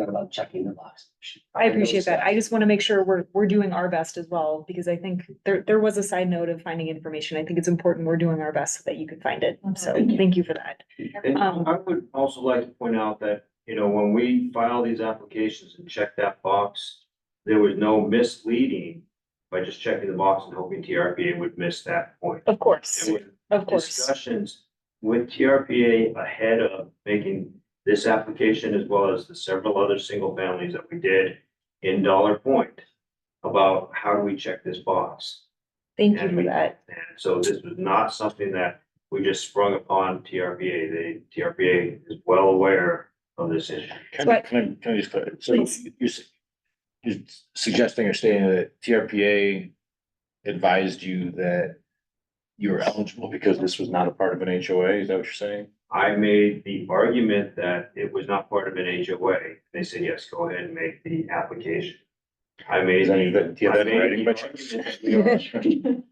about checking the box. I appreciate that. I just want to make sure we're doing our best as well, because I think there was a side note of finding information. I think it's important we're doing our best so that you could find it. So thank you for that. And I would also like to point out that, when we file these applications and check that box, there was no misleading by just checking the box and hoping TRPA would miss that point. Of course, There were of course. discussions with TRPA ahead of making this application, as well as the several other single families that we did in Dollar Point, about how do we check this box. Thank you for that. And so this was not something that we just sprung upon TRPA. The TRPA is well aware of this issue. Can I just clarify? So you're suggesting or stating that TRPA advised you that you were eligible because this was not a part of an HOA? Is that what you're saying? I made the argument that it was not part of an HOA. They said, yes, go ahead and make the application. I made. Is any of that, do you have I that in made writing the by chance? argument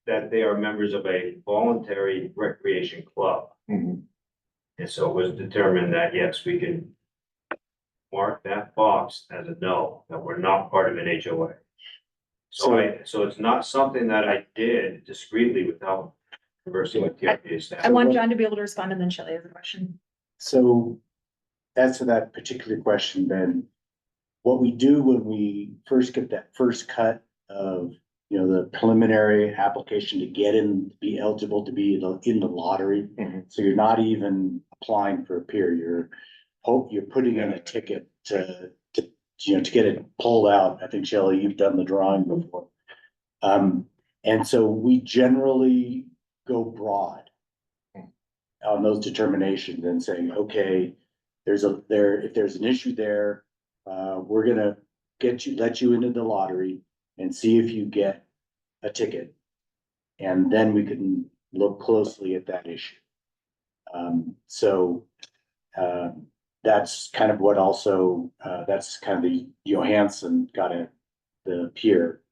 that they are members of a voluntary recreation club. Mhm. And so it was determined that, yes, we can mark that box as a no, that we're not part of an HOA. So it's not something that I did discreetly without conversing with TRPA staff. I want John to be able to respond, and then Shelley has a question. So as to that particular question, Ben, what we do when we first get that first cut of, the preliminary application to get in, be eligible to be in the lottery. Mhm. So you're not even applying for a pier, you're putting in a ticket to get it pulled out. I think Shelley, you've done the drawing before. And so we generally go broad on those determinations and saying, okay, if there's an issue there, we're gonna let you into the lottery and see if you get a ticket. And then we can look closely at that issue. That's kind of what also, that's kind of the Johansson the pier,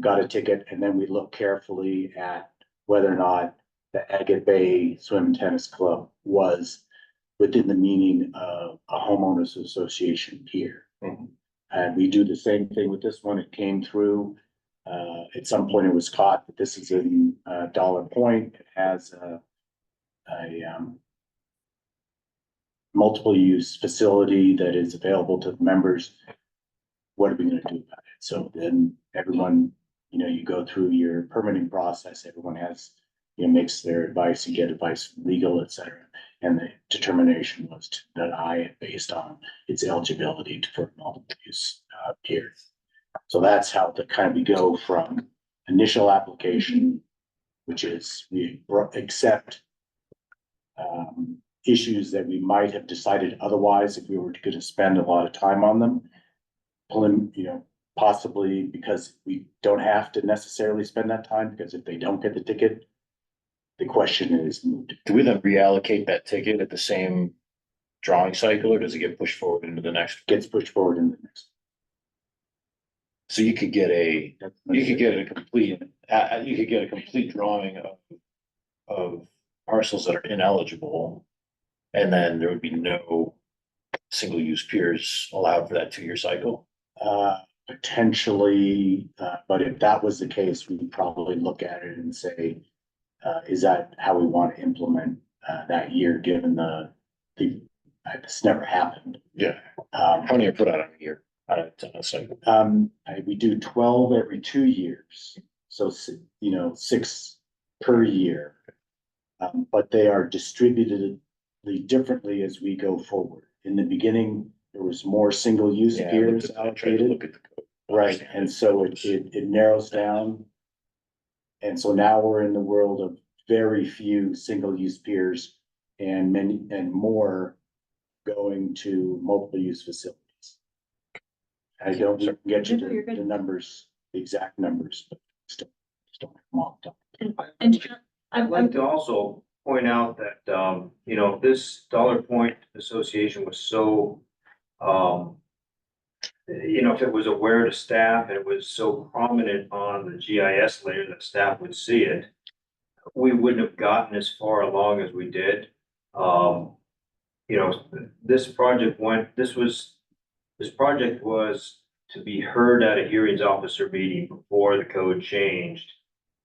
got a ticket, and then we look carefully at whether or not the Agate Bay Swim and Tennis Club was within the meaning of a homeowners association pier. Mhm. And we do the same thing with this one. It came through. At some point it was caught that this is in Dollar Point. It has a multiple use facility that is available to the members. What are we gonna do about it? So then everyone, you go through your permitting process. Everyone has makes their advice and get advice from legal, et cetera. And the determination was to deny it based on its eligibility for multiple use pier. So that's how we go from initial application, which is we accept issues that we might have decided otherwise if we were going to spend a lot of time on them. Pulling, possibly because we don't have to necessarily spend that time, because if they don't get the ticket, the question is moved. Do we then reallocate that ticket at the same drawing cycle, or does it get pushed forward into the next? Gets pushed forward in the next. So you could get a complete drawing of parcels that are ineligible. And then there would be no single-use piers allowed for that 2-year cycle. Potentially, but if that was the case, we'd probably look at it and say, is that how we want to implement that year, given this never happened. Yeah. How many are put out in a year? We do 12 every 2 years, so 6 per year. But they are distributed differently as we go forward. In the beginning, there was more single-use piers allocated. Right, and so it narrows down. And so now we're in the world of very few single-use piers and many and more going to multiple-use facilities. I don't get you the numbers, the exact numbers, but still don't have them all done. And I'd like to also point out that, this Dollar Point Association was so, if it was aware to staff and it was so prominent on the GIS layer that staff would see it, we wouldn't have gotten as far along as we did. This project was to be heard at a hearings officer meeting before the code changed,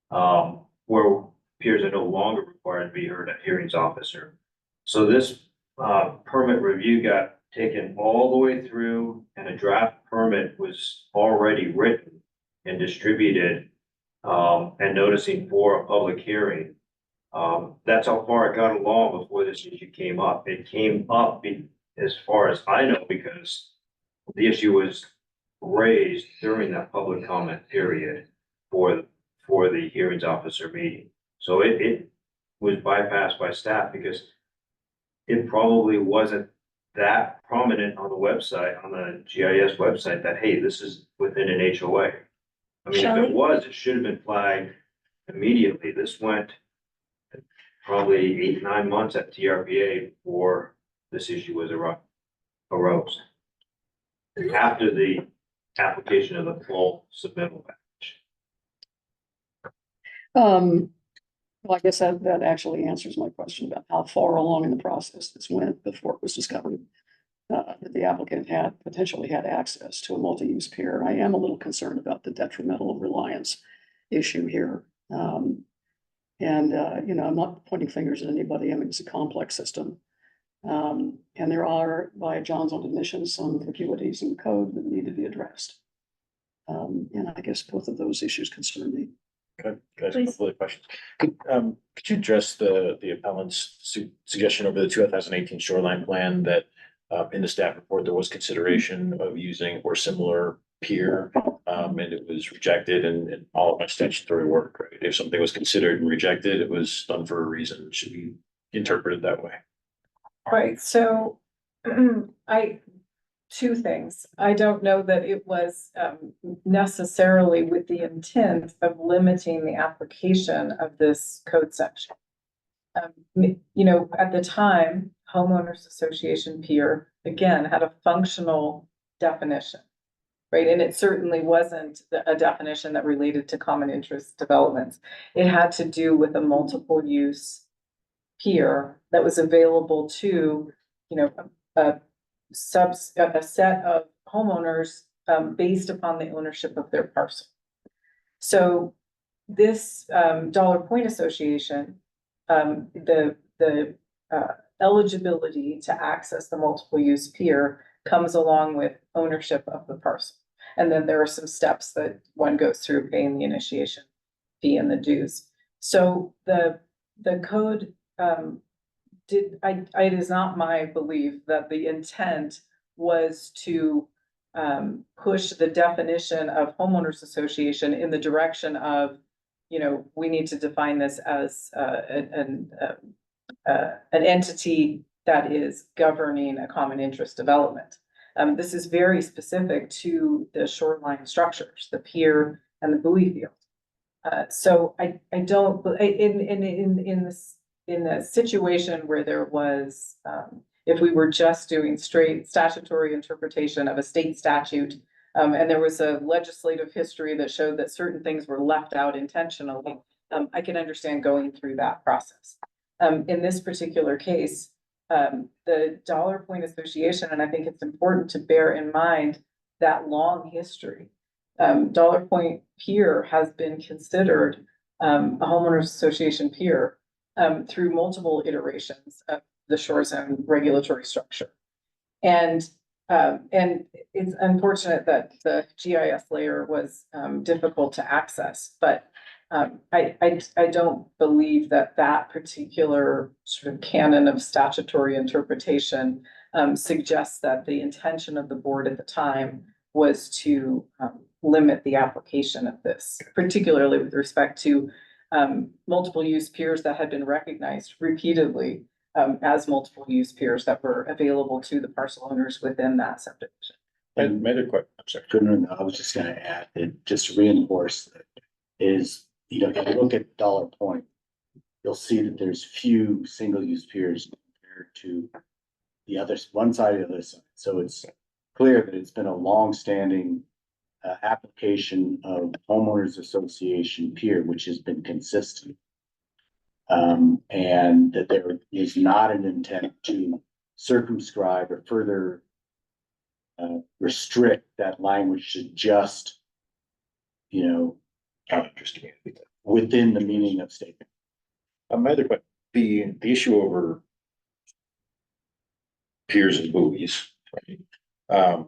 where peers are no longer required to be heard at hearings officer. So this permit review got taken all the way through, and a draft permit was already written and distributed, and noticing for a public hearing. That's how far it got along before this issue came up. It came up, as far as I know, because the issue was raised during that public comment period for the hearings officer meeting. So it was bypassed by staff because it probably wasn't that prominent on the website, on the GIS website, that, hey, this is within an HOA. I mean, if Shelley? it was, it should have been flagged immediately. This went probably 8-9 months at TRPA before this issue was arose. After the application of the full submittal package. Well, I guess that actually answers my question about how far along in the process this went before it was discovered that the applicant potentially had access to a multi-use pier. I am a little concerned about the detrimental reliance issue here. I'm not pointing fingers at anybody. I mean, it's a complex system. And there are, by John's own admission, some ambiguities in the code that need to be addressed. And I guess both of those issues concern me. Good, guys, Please. couple of questions. Could you address the appellant's suggestion over the 2018 shoreline plan that in the staff report, there was consideration of using or similar pier, and it was rejected, and all of my statutory work, right? If something was considered and rejected, it was done for a reason. It should be interpreted that way. Right, so two things. I don't know that it was necessarily with the intent of limiting the application of this code section. At the time, homeowners association pier, again, had a functional definition, right? And it certainly wasn't a definition that related to common interest developments. It had to do with a multiple use pier that was available to, a set of homeowners based upon the ownership of their parcel. So this Dollar Point Association, the eligibility to access the multiple use pier comes along with ownership of the parcel. And then there are some steps that one goes through, paying the initiation fee and the dues. So the code, it is not my belief that the intent was to push the definition of homeowners association in the direction of, we need to define this as an entity that is governing a common interest development. This is very specific to the shoreline structures, the pier and the buoy field. So I don't, in a situation where there was, if we were just doing straight statutory interpretation of a state statute, and there was a legislative history that showed that certain things were left out intentionally, I can understand going through that process. In this particular case, the Dollar Point Association, and I think it's important to bear in mind that long history. Dollar Point Pier has been considered a homeowners association pier through multiple iterations of the shore zone regulatory structure. And it's unfortunate that the GIS layer was difficult to access, but I don't believe that particular sort of canon of statutory interpretation suggests that the intention of the board at the time was to limit the application of this, particularly with respect to multiple use piers that had been recognized repeatedly as multiple use piers that were available to the parcel owners within that subdivision. And made a quick, I'm sorry. No, I was just gonna add that, just to reinforce that, is, if you look at Dollar Point, you'll see that there's few single-use piers compared to the other, one side of the other side. So it's clear that it's been a long-standing application of homeowners association pier, which has been consistent. And that there is not an intent to circumscribe or further restrict that language to just, Interesting. within the meaning of statement. My other question, the issue over piers and buoys, right?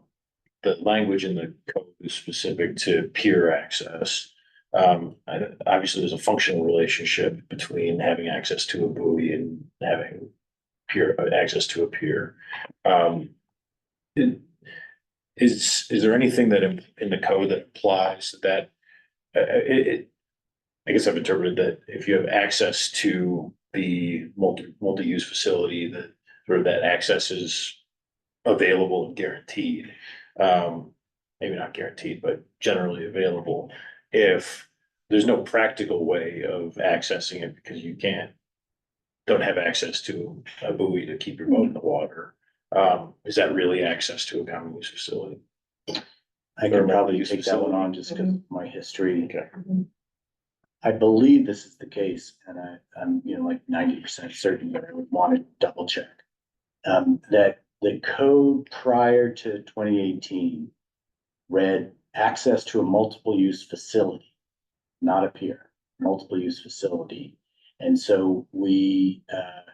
The language in the code is specific to pier access. Obviously, there's a functional relationship between having access to a buoy and having access to a pier. Is there anything that in the code that applies that I guess I've interpreted that if you have access to the multi-use facility, that sort of that access is available and guaranteed. Maybe not guaranteed, but generally available. If there's no practical way of accessing it because you don't have access to a buoy to keep your boat in the water, is that really access to a common use facility? I can probably take that one on just because of my history. Okay. I believe this is the case, and I'm, like 90% certain, but I would want to double check. That the code prior to 2018 read access to a multiple use facility, not a pier, multiple use facility. And so the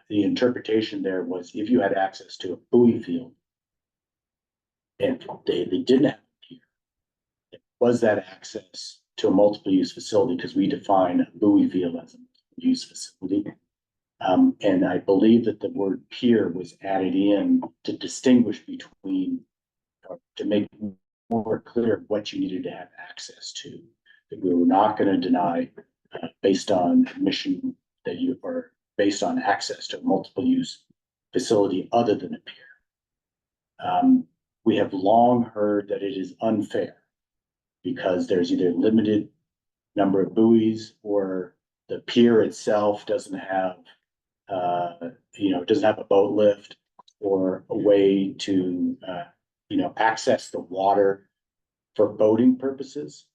interpretation there was if you had access to a buoy field and they didn't have a pier, was that access to a multiple use facility, because we define a buoy field as a use facility. And I believe that the word pier was added in to distinguish between, or to make more clear what you needed to have access to. That we were not going to deny based on admission that you are based on access to a multiple use facility other than a pier. We have long heard that it is unfair because there's either limited number of buoys or the pier itself doesn't have, doesn't have a boat lift or a way to, access the water for boating purposes.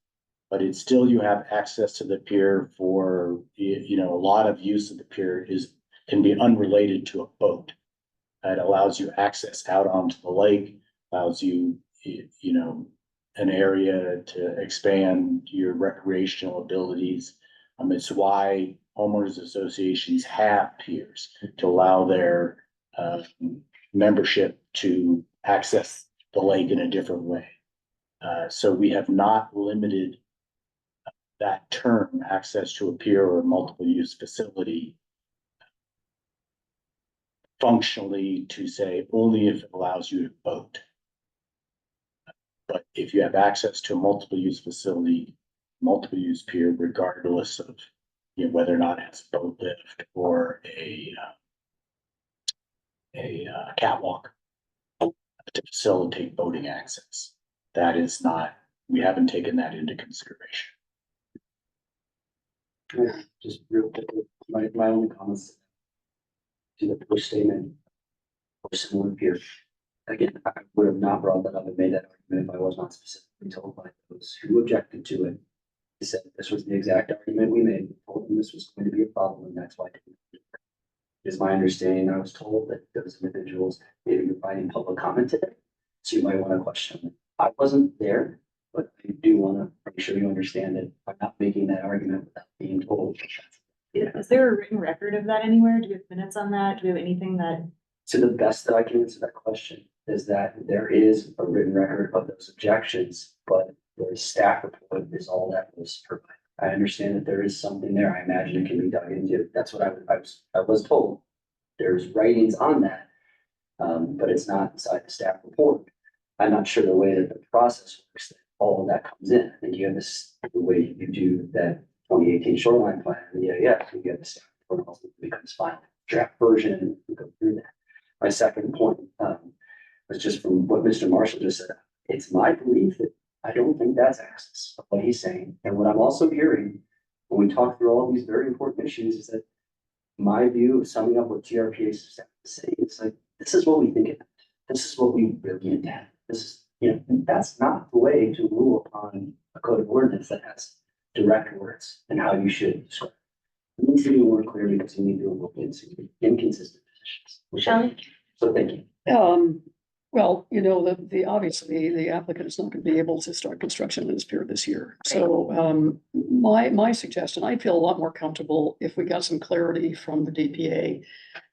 But it's still, you have access to the pier for, a lot of use of the pier can be unrelated to a boat. It allows you access out onto the lake, allows you, an area to expand your recreational abilities. It's why homeowners associations have piers to allow their membership to access the lake in a different way. So we have not limited that term, access to a pier or multiple use facility, functionally to say only if it allows you to boat. But if you have access to a multiple use facility, multiple use pier, regardless of, you know, whether or not it's a boat lift or a catwalk to facilitate boating access, that is not, we haven't taken that into consideration. Yeah, just real quick, my only comments to the first statement or similar peer. Again, I would have not brought that up and made that argument if I was not specifically told by those who objected to it. They said this was the exact argument we made, we told them this was going to be a problem, and that's why. It is my understanding, I was told that those individuals maybe providing public comment today, so you might want to question them. I wasn't there, but I do want to make sure you understand that I'm not making that argument without being told. Yeah, Is there a written record of that anywhere? Do we have minutes on that? Do we have anything that? to the best that I can answer that question is that there is a written record of those objections, but the staff report is all that was provided. I understand that there is something there. I imagine it can be dug into. That's what I was told. There's writings on that, but it's not inside the staff report. I'm not sure the way that the process works, that all of that comes in. I think you have this, the way you do that 2018 shoreline plan, yeah, you get the staff report also becomes final draft version, and we go through that. My second point, was just from what Mr. Marshall just said. It's my belief that I don't think that's access of what he's saying. And what I'm also hearing when we talk through all of these very important issues is that my view of summing up what TRPA is saying, it's like, this is what we think it, this is what we really intend. This is, you know, that's not the way to rule upon a code of ordinance that has direct words and how you should describe it. It needs to be more clear because you need to avoid inconsistent positions. Shelley? So thank you. Well, you know, obviously the applicant is not going to be able to start construction on this pier this year. So, my suggestion, I feel a lot more comfortable if we got some clarity from the DPA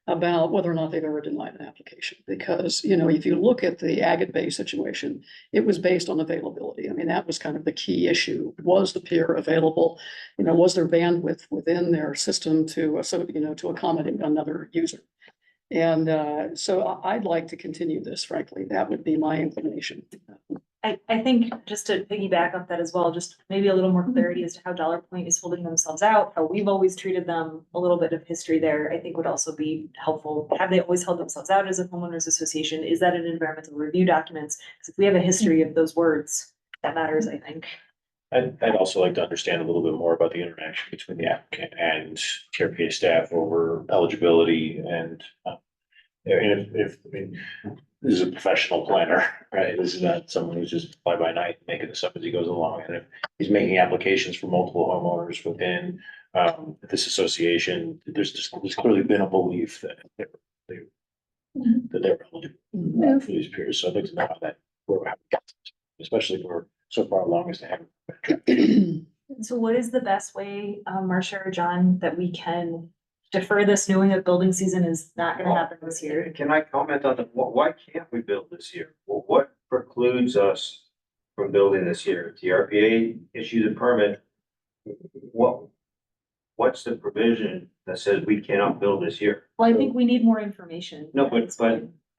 about whether or not they've ever denied an application. Because, you know, if you look at the Agate Bay situation, it was based on availability. I mean, that was kind of the key issue. Was the pier available? You know, was there bandwidth within their system to, to accommodate another user? And so I'd like to continue this, frankly. That would be my inclination. I think just to piggyback off that as well, just maybe a little more clarity as to how Dollar Point is holding themselves out, how we've always treated them, a little bit of history there, I think would also be helpful. Have they always held themselves out as a homeowners association? Is that in environmental review documents? Because if we have a history of those words, that matters, I think. I'd also like to understand a little bit more about the interaction between the applicant and TRPA staff over eligibility and, if, I mean, this is a professional planner, right? This is not someone who's just fly by night making this up as he goes along. And if he's making applications for multiple homeowners within, this association, there's clearly been a belief that they're eligible for these peers. So I'd like to know how that, especially if we're so far along as to have. So what is the best way, Marcia or John, that we can defer this, knowing that building season is not gonna happen this year? Can I comment on that? Why can't we build this year? Well, what precludes us from building this year? TRPA issued a permit. What's the provision that says we cannot build this year? Well, I think we need more information. No, but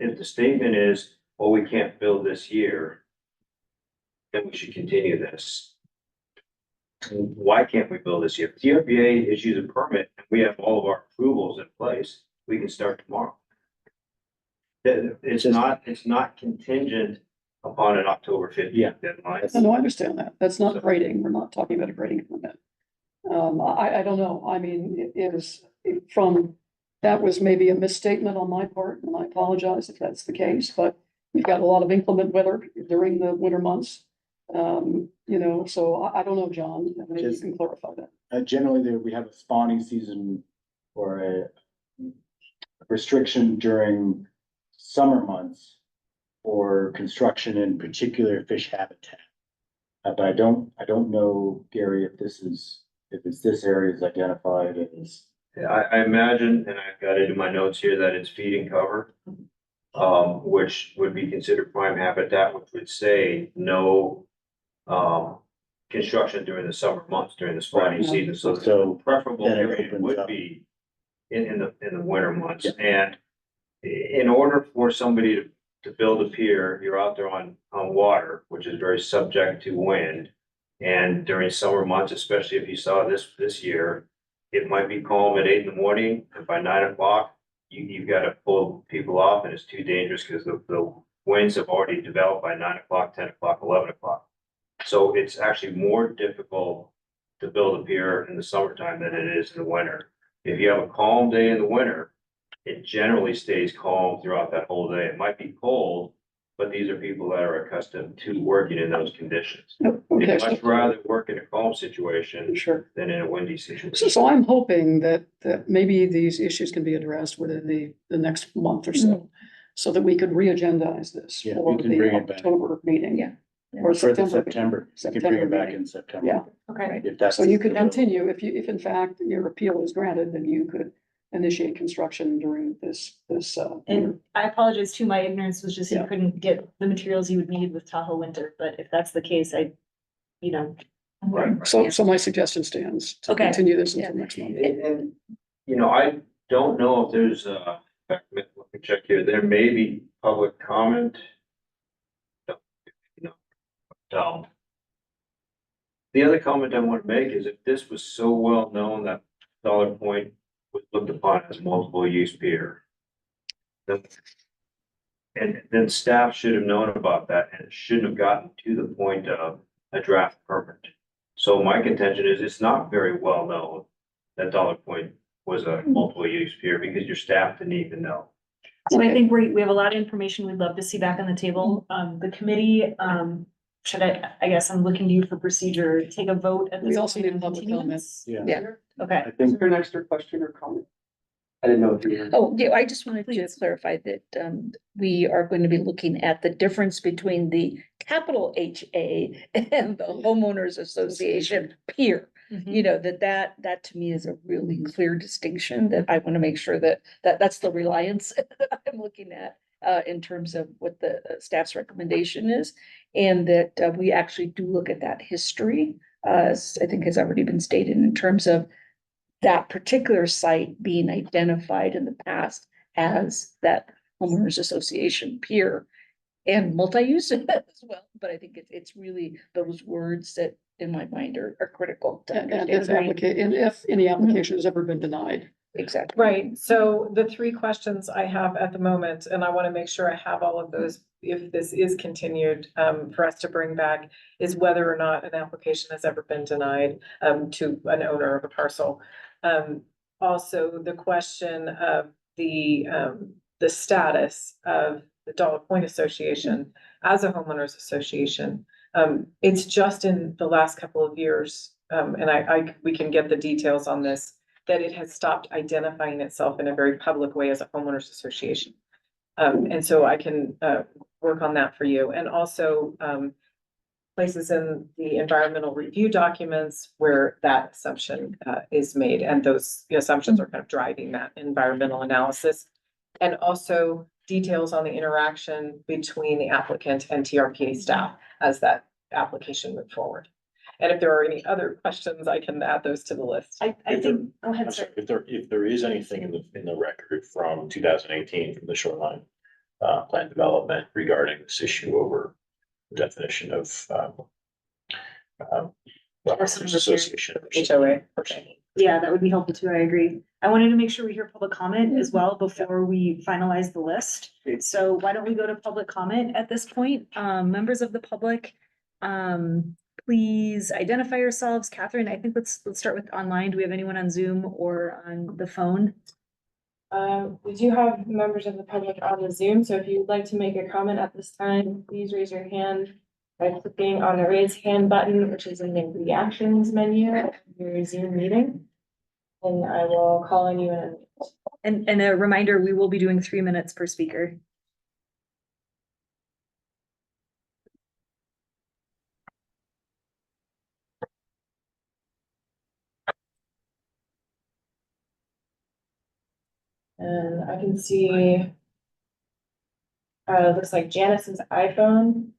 if the statement is, well, we can't build this year, then we should continue this. Why can't we build this year? If TRPA issues a permit, and we have all of our approvals in place, we can start tomorrow. It's not contingent upon an October 15th deadline. No, I understand that. That's not grading. We're not talking about a grading permit. I don't know. I mean, it was that was maybe a misstatement on my part, and I apologize if that's the case, but we've got a lot of inclement weather during the winter months. So I don't know, John, maybe you can clarify that. Generally, we have a spawning season or a restriction during summer months for construction in particular fish habitat. But I don't know, Gary, if it's this area is identified as. I imagine, and I've got it in my notes here, that it's feeding cover, which would be considered prime habitat, which would say no construction during the summer months, during the spawning Right. season, so So the preferable then it period opens would up. be in the winter months, and in order for somebody to build a pier, you're out there on water, which is very subject to wind. And during summer months, especially if you saw this year, it might be calm at 8 in the morning, and by 9 o'clock, you've got to pull people off, and it's too dangerous because the winds have already developed by 9 o'clock, 10 o'clock, 11 o'clock. So it's actually more difficult to build a pier in the summertime than it is in the winter. If you have a calm day in the winter, it generally stays calm throughout that whole day. It might be cold, but these are people that are accustomed to working in those conditions. Okay, They'd much rather work in a calm situation sure. than in a windy So, situation. so I'm hoping that maybe these issues can be addressed within the next month or so. So that we could re-agendize this Yeah, for we can the bring it back. October meeting. Yeah. Or For the September. September, you can bring it back meeting. in September. Yeah. Okay. If that's. So you could continue, if in fact your appeal is granted, then you could initiate construction during this. And I apologize too, my ignorance was just you Yeah. couldn't get the materials you would need with Tahoe winter, but if that's the case, you know. Right. So my suggestion stands to Okay. continue this Yeah. until next month. And, you know, I don't know if there's let me check here, there may be public comment. No. The other comment I want to make is if this was so well known that Dollar Point was looked upon as multiple use pier. And then staff should have known about that and it shouldn't have gotten to the point of a draft permit. So my contention is it's not very well known that Dollar Point was a multiple use pier because your staff didn't even know. So I think we have a lot of information we'd love to see back on the table. The committee, should I guess I'm looking to you for procedure, take a vote at this. We also point need on public continuance? Yeah. Yeah. Okay. I think there an extra question or comment? I didn't know if you were. Oh, yeah, I just wanted to Please. clarify that we are going to be looking at the difference between the capital HA and the homeowners association peer. Mhm. You know, that to me is a really clear distinction that I want to make sure that's the reliance that I'm looking at in terms of what the staff's recommendation is. And that we actually do look at that history, as I think has already been stated in terms of that particular site being identified in the past as that homeowners association peer and multi-use as well. But I think it's really those words that in my mind are critical to And understand. if any application has ever been denied. Exactly. Right, so the three questions I have at the moment, and I want to make sure I have all of those, if this is continued, for us to bring back, is whether or not an application has ever been denied, to an owner of a parcel. Also, the question of the status of the Dollar Point Association as a homeowners association. It's just in the last couple of years, and we can get the details on this, that it has stopped identifying itself in a very public way as a homeowners association. And so I can work on that for you. And also places in the environmental review documents where that assumption is made. And those assumptions are kind of driving that environmental analysis. And also details on the interaction between the applicant and TRPA staff as that application moved forward. And if there are any other questions, I can add those to the list. I think, go ahead, I'm sir. sorry, if there is anything in the record from 2018 from the shoreline plan development regarding this issue over the definition of Personal association. HOA. Personal. Yeah, that would be helpful too. I agree. I wanted to make sure we hear public comment as well before we finalize the list. So why don't we go to public comment at this point? Members of the public, please identify yourselves. Catherine, I think let's start with online. Do we have anyone on Zoom or on the phone? We do have members of the public on the Zoom, so if you'd like to make a comment at this time, please raise your hand by clicking on the raise hand button, which is in the reactions menu of your Zoom meeting. And I will call on you in a minute. And a reminder, we will be doing 3 minutes per speaker. And I can see, looks like Janice's iPhone.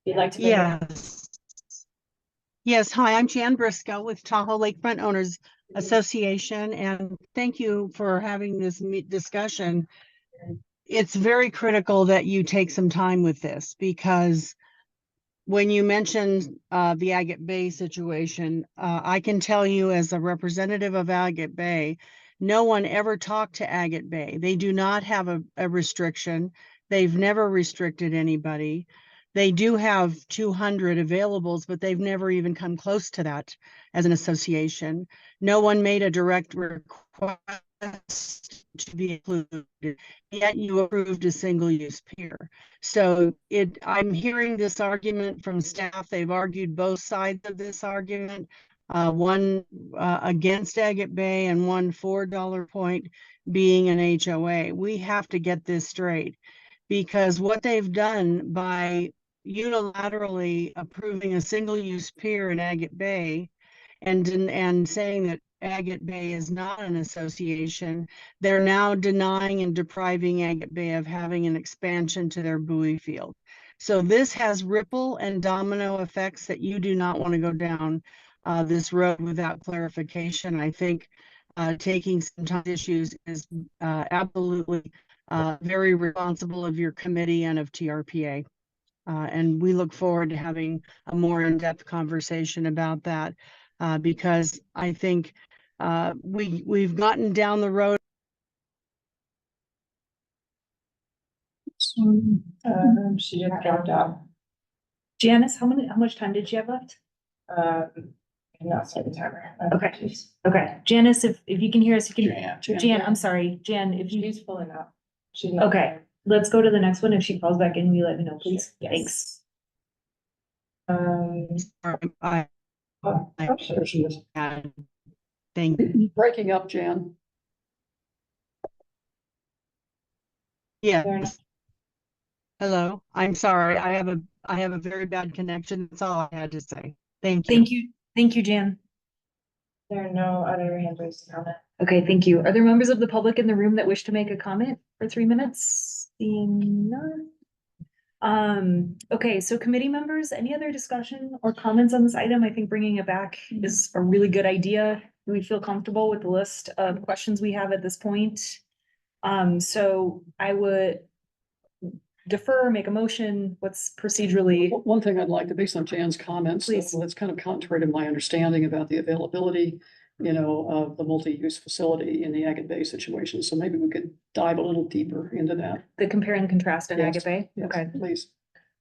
If you'd like to. Yes. Yes, hi, I'm Jan Briscoe with Tahoe Lakefront Owners Association, and thank you for having this discussion. It's very critical that you take some time with this because when you mentioned the Agate Bay situation, I can tell you as a representative of Agate Bay, no one ever talked to Agate Bay. They do not have a restriction. They've never restricted anybody. They do have 200 availables, but they've never even come close to that as an association. No one made a direct request to be included, yet you approved a single-use pier. So I'm hearing this argument from staff. They've argued both sides of this argument. One against Agate Bay and one for Dollar Point being an HOA. We have to get this straight because what they've done by unilaterally approving a single-use pier in Agate Bay and saying that Agate Bay is not an association, they're now denying and depriving Agate Bay of having an expansion to their buoy field. So this has ripple and domino effects that you do not want to go down this road without clarification. I think taking some time issues is absolutely very responsible of your committee and of TRPA. And we look forward to having a more in-depth conversation about that because I think we've gotten down the road. She just dropped out. Janice, how much time did you have left? Not set the timer. Okay. Okay, Janice, if you can hear us, you can, Jan. Jan, I'm sorry, Jan, if you, She's pulling up. She's not. okay, let's go to the next one. If she calls back in, will you let me know, please? Thanks. I Oh, there she is. Thank you. Breaking up, Jan. Yes. Hello. I'm sorry. I have a very bad connection. That's all I had to say. Thank you. Thank you, Jan. There are no other hand raised to comment. Okay, thank you. Are there members of the public in the room that wish to make a comment for 3 minutes? Seeing none. Okay, so committee members, any other discussion or comments on this item? I think bringing it back is a really good idea. Do we feel comfortable with the list of questions we have at this point? So I would defer, make a motion. What's procedurally? One thing I'd like to, based on Jan's comments, Please. that's kind of contrary to my understanding about the availability, of the multi-use facility in the Agate Bay situation. So maybe we could dive a little deeper into that. The compare and contrast in Yes, Agate Bay? yes, Okay. please.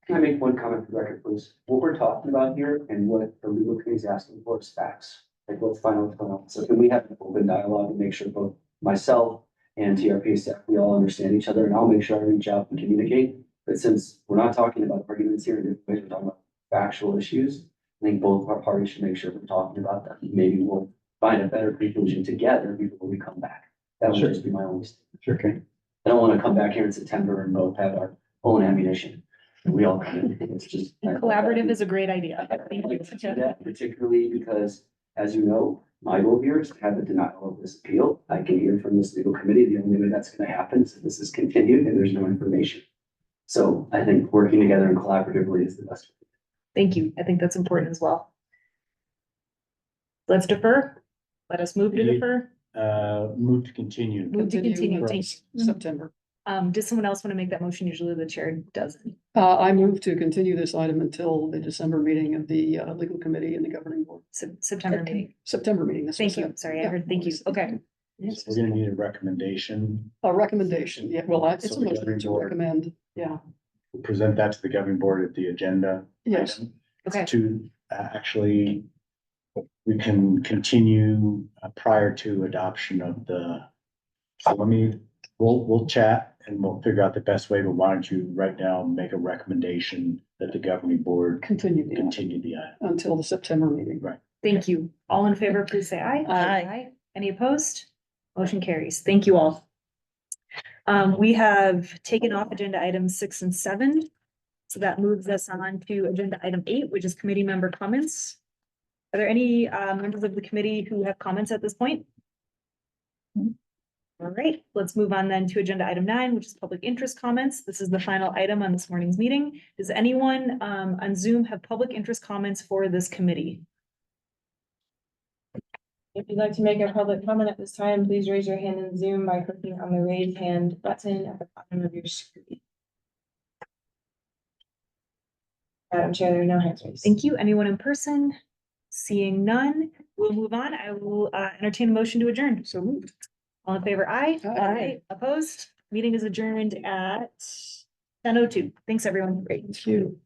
Can I make one comment for the record, please? What we're talking about here and what the legal committee is asking for is facts. Like what's final. So can we have an open dialogue and make sure both myself and TRPA staff, we all understand each other, and I'll make sure I reach out and communicate. But since we're not talking about arguments here, we're talking about factual issues, I think both our parties should make sure we're talking about them. Maybe we'll find a better conclusion together before we come back. That would Sure. just be my only statement. Sure, okay. I don't want to come back here in September and both have our own ammunition. And we all come in, it's just. Collaborative is a great idea. Thank you. That particularly because, as you know, my lawyers have the denial of this appeal. I can hear from this legal committee, the only way that's gonna happen is if this is continued and there's no information. So I think working together and collaboratively is the best. Thank you. I think that's important as well. Let's defer. Let us move to defer. Move to continue. Move to continue. for Thank September. Does someone else want to make that motion? Usually the chair doesn't. I move to continue this item until the December meeting of the legal committee and the governing board. September meeting. September meeting. that's what I Thank you. said. Sorry, I Yeah. heard, thank you. Okay. So we're gonna need a recommendation. A recommendation, yeah, well, it's So a the motion governing to board- recommend, yeah, We'll present that to the governing board at the agenda. yes. item. Okay. To actually, we can continue prior to adoption of the. So we'll chat and we'll figure out the best way, but why don't you right now make a recommendation that the governing board Continue the item continue the item. until the September meeting. Right. Thank you. All in favor, please say aye. Aye. Any opposed? Motion carries. Thank you all. We have taken off agenda items 6 and 7. So that moves us on to agenda item 8, which is committee member comments. Are there any members of the committee who have comments at this point? All right, let's move on then to agenda item 9, which is public interest comments. This is the final item on this morning's meeting. Does anyone on Zoom have public interest comments for this committee? If you'd like to make a public comment at this time, please raise your hand in Zoom by clicking on the raise hand button at the bottom of your screen. Madam Chair, there are no hands raised. Thank you. Anyone in person? Seeing none, we'll move on. I will entertain a motion to adjourn. So moved. All in favor, aye? Aye. Opposed? Meeting is adjourned at 10:02. Thanks, everyone. Thank you.